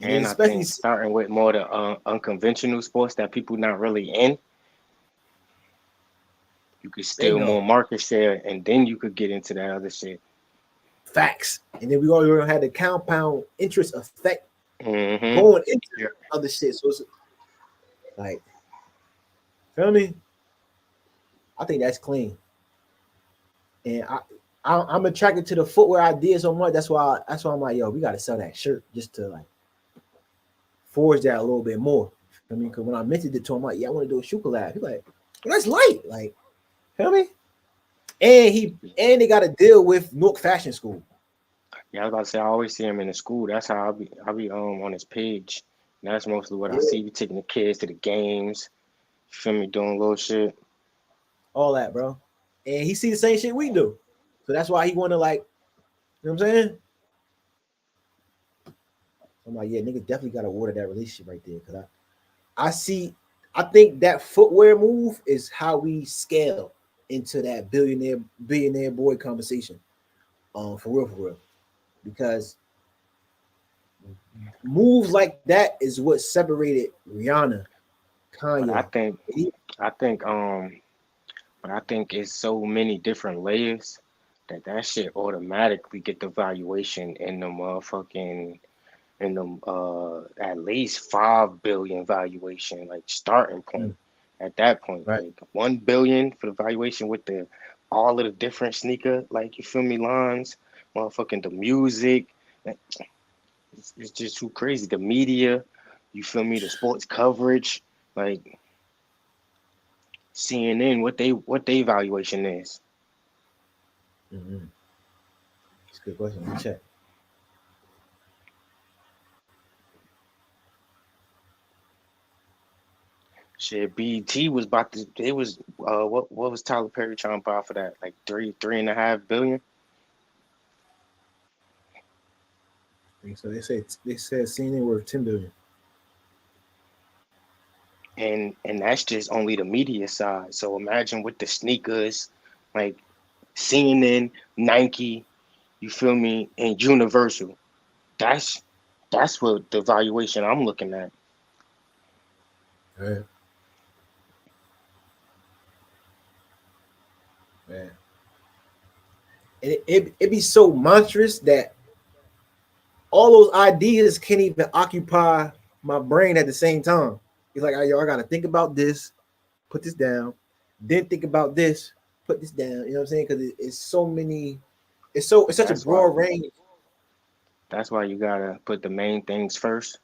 [SPEAKER 2] And then
[SPEAKER 4] And I
[SPEAKER 2] especially
[SPEAKER 4] think starting with more the unconventional sports that people not really in, you could steal more
[SPEAKER 2] bingo,
[SPEAKER 4] market share, and then you could get into that other shit.
[SPEAKER 2] facts. And then we already had the compound interest effect
[SPEAKER 4] Mm-hmm.
[SPEAKER 2] going into
[SPEAKER 4] Yeah.
[SPEAKER 2] other shit. So it's like, feel me? I think that's clean. And I'm attracted to the footwear idea so much. That's why I'm like, yo, we gotta sell that shirt just to like forge that a little bit more. I mean, because when I mentioned it to him, I'm like, yeah, I want to do a shoe collab. He's like, well, that's light. Like, feel me? And they got to deal with Newark Fashion School.
[SPEAKER 4] Yeah, I was about to say I always see him in the school. That's how I be on his page. And that's mostly what I
[SPEAKER 2] Yeah,
[SPEAKER 4] see. We taking the kids to the games. You feel me? Doing little shit.
[SPEAKER 2] all that, bro. And he see the same shit we do. So that's why he want to like, you know what I'm saying? I'm like, yeah, niggas definitely got to water that relationship right there. Cause I see, I think that footwear move is how we scale into that billionaire boy conversation. For real. Because moves like that is what separated Rihanna,
[SPEAKER 4] But I
[SPEAKER 2] Kanye.
[SPEAKER 4] think I think but I think it's so many different layers that shit automatically get the valuation in the motherfucking in the at least 5 billion valuation, like starting point.
[SPEAKER 2] Mm,
[SPEAKER 4] At that point,
[SPEAKER 2] right.
[SPEAKER 4] like 1 billion for the valuation with the all of the different sneaker, like you feel me, lines, motherfucking the music. Like, it's just too crazy. The media, you feel me, the sports coverage, like CNN, what they evaluation is.
[SPEAKER 2] Mm-hmm. It's a good question. Let me check.
[SPEAKER 4] Shit, BT was about to. It was what was Tyler Perry trying to buy for that? Like three and a half billion.
[SPEAKER 2] So they said CNN worth 10 billion.
[SPEAKER 4] And that's just only the media side. So imagine with the sneakers, like CNN, Nike, you feel me, and Universal. That's that's what the valuation I'm looking at.
[SPEAKER 2] Right, man. And it be so monstrous that all those ideas can't even occupy my brain at the same time. It's like, yo, I gotta think about this, put this down, then think about this, put this down. You know what I'm saying? Because it's so many. It's such a
[SPEAKER 4] That's why
[SPEAKER 2] broad range.
[SPEAKER 4] that's why you gotta put the main things first.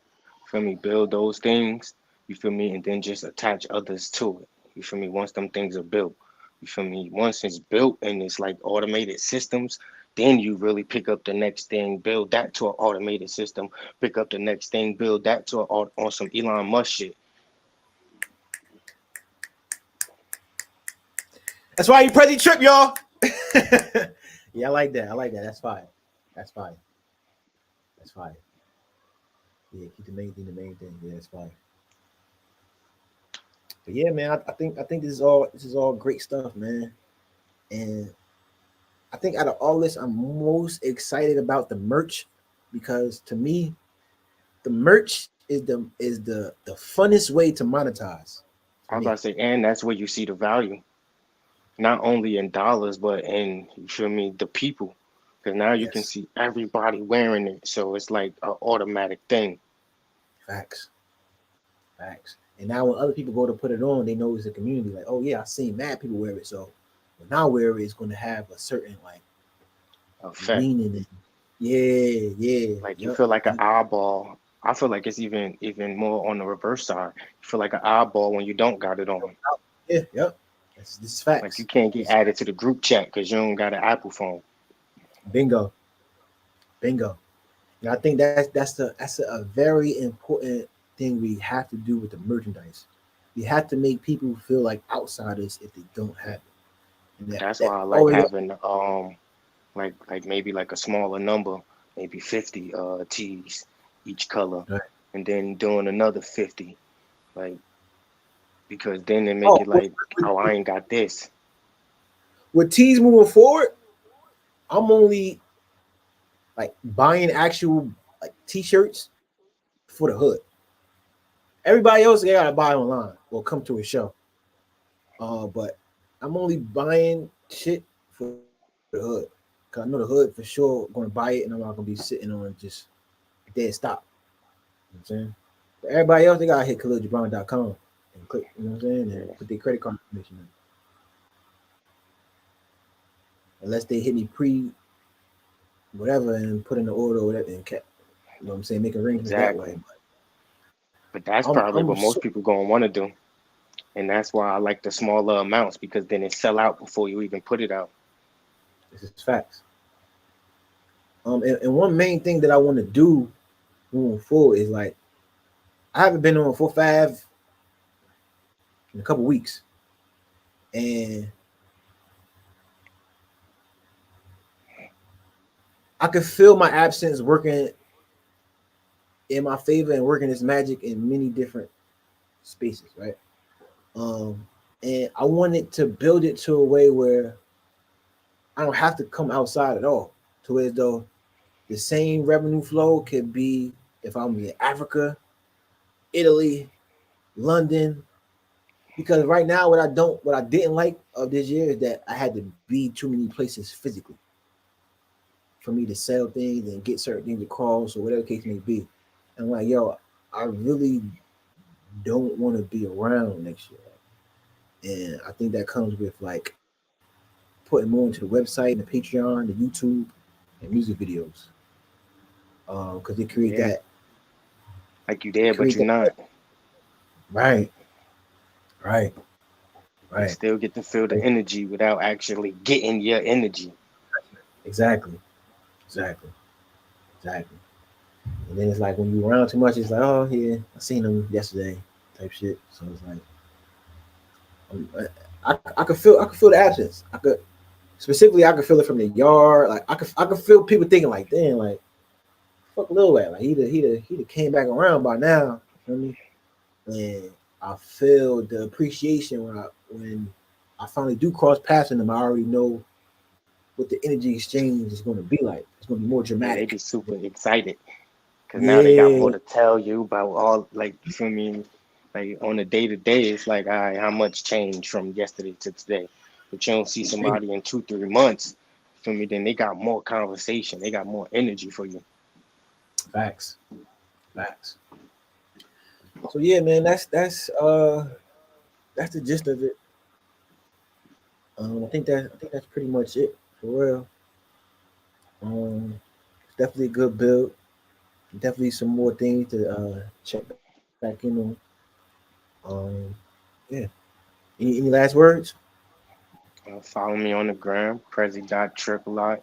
[SPEAKER 4] Feel me? Build those things. You feel me? And then just attach others to it. You feel me? Once them things are built. You feel me? Once it's built and it's like automated systems, then you really pick up the next thing, build that to an automated system, pick up the next thing, build that to on some Elon Musk shit.
[SPEAKER 2] That's why you Prezzy trip, y'all. Yeah, I like that. I like that. That's fine. That's fine. That's fine. Yeah, keep the main thing the main thing. Yeah, that's fine. But yeah, man, I think this is all great stuff, man. And I think out of all this, I'm most excited about the merch because to me, the merch is the funnest way to monetize for
[SPEAKER 4] I was about
[SPEAKER 2] me.
[SPEAKER 4] to say, and that's where you see the value, not only in dollars, but in, you feel me, the people. Because now you can
[SPEAKER 2] Yes,
[SPEAKER 4] see everybody wearing it. So it's like an automatic thing.
[SPEAKER 2] facts, facts. And now when other people go to put it on, they know it's a community. Like, oh yeah, I seen mad people wear it. So when I wear it, it's going to have a certain like
[SPEAKER 4] Effect.
[SPEAKER 2] meaning. And yeah, yeah,
[SPEAKER 4] Like you
[SPEAKER 2] yep.
[SPEAKER 4] feel like an eyeball. I feel like it's even more on the reverse side. You feel like an eyeball when you don't got it on.
[SPEAKER 2] Yeah, yep. This is
[SPEAKER 4] Like you
[SPEAKER 2] facts.
[SPEAKER 4] can't get
[SPEAKER 2] This
[SPEAKER 4] added to the group chat because you don't got an Apple phone.
[SPEAKER 2] bingo, bingo. And I think that's a very important thing we have to do with the merchandise. We have to make people feel like outsiders if they don't have it. And
[SPEAKER 4] That's
[SPEAKER 2] that
[SPEAKER 4] why I like
[SPEAKER 2] always
[SPEAKER 4] having like maybe like a smaller number, maybe 50 tees each color,
[SPEAKER 2] right.
[SPEAKER 4] and then doing another 50, like because then they make
[SPEAKER 2] Oh,
[SPEAKER 4] it like, oh, I ain't got this.
[SPEAKER 2] with tees moving forward, I'm only like buying actual like t-shirts for the hood. Everybody else they gotta buy online or come to a show. But I'm only buying shit for the hood. Cause I know the hood for sure gonna buy it and I'm not gonna be sitting on just dead stop. You know what I'm saying? But everybody else they gotta hit KhalilJibran.com and click, you know what I'm saying, and
[SPEAKER 4] Yeah,
[SPEAKER 2] put their credit card information in. Unless they hit me pre whatever and put in the order or whatever and kept, you know what I'm saying, make arrangements that way.
[SPEAKER 4] exactly.
[SPEAKER 2] But
[SPEAKER 4] But that's probably
[SPEAKER 2] I'm
[SPEAKER 4] what most
[SPEAKER 2] so
[SPEAKER 4] people gonna want to do, and that's why I like the smaller amounts because then it sell out before you even put it out.
[SPEAKER 2] this is facts. And one main thing that I want to do moving forward is like I haven't been on 4-5 in a couple weeks, and I could feel my absence working in my favor and working this magic in many different spaces, right? Um, and I wanted to build it to a way where I don't have to come outside at all, to where as though the same revenue flow could be if I'm in Africa, Italy, London. Because right now, what I didn't like of this year is that I had to be too many places physically for me to sell things and get certain things across or whatever the case may be. And I'm like, yo, I really don't want to be around next year. And I think that comes with like putting more into the website and the Patreon, the YouTube, and music videos. Because they create
[SPEAKER 4] Yeah,
[SPEAKER 2] that,
[SPEAKER 4] like you there, but
[SPEAKER 2] create
[SPEAKER 4] you're
[SPEAKER 2] that.
[SPEAKER 4] not.
[SPEAKER 2] Right, right,
[SPEAKER 4] You
[SPEAKER 2] right.
[SPEAKER 4] still get to feel the energy without actually getting your energy.
[SPEAKER 2] Exactly, exactly, exactly. And then it's like when you around too much, it's like, oh yeah, I seen them yesterday, type shit. So it's like, I could feel the absence. I could specifically, I could feel it from the yard. Like I could feel people thinking like, damn, like fuck Lil at, like he'd came back around by now. You feel me? And I feel the appreciation when I finally do cross paths with them. I already know what the energy exchange is going to be like. It's going to be more
[SPEAKER 4] Yeah, they
[SPEAKER 2] dramatic.
[SPEAKER 4] be super excited because now they got more
[SPEAKER 2] Yeah,
[SPEAKER 4] to tell you about all, like, you feel me? Like on a day to day, it's like, all right, how much changed from yesterday to today? But you don't see somebody in 2, 3 months, feel me? Then they got more conversation, they got more energy for you.
[SPEAKER 2] facts, facts. So yeah, man, that's the gist of it. I think that's pretty much it for real. It's definitely a good build. Definitely some more things to check back in on. Um, yeah. Any last words?
[SPEAKER 4] Follow me on the gram, Prezzy.triple.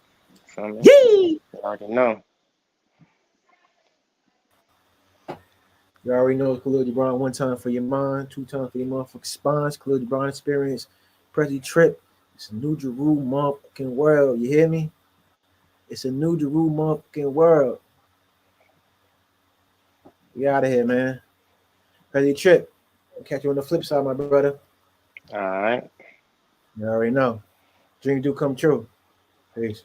[SPEAKER 4] Feel me?
[SPEAKER 2] Yay!
[SPEAKER 4] You already know.
[SPEAKER 2] You already know Khalil Jibran, one time for your mind, two times for your motherfucking spines. Khalil Jibran experience, Prezzy trip. It's a new Jeru motherfucking world. You hear me? It's a new Jeru motherfucking world. We out of here, man. Prezzy trip. I'll catch you on the flip side, my brother.
[SPEAKER 4] All right.
[SPEAKER 2] You already know. Dreams do come true. Peace.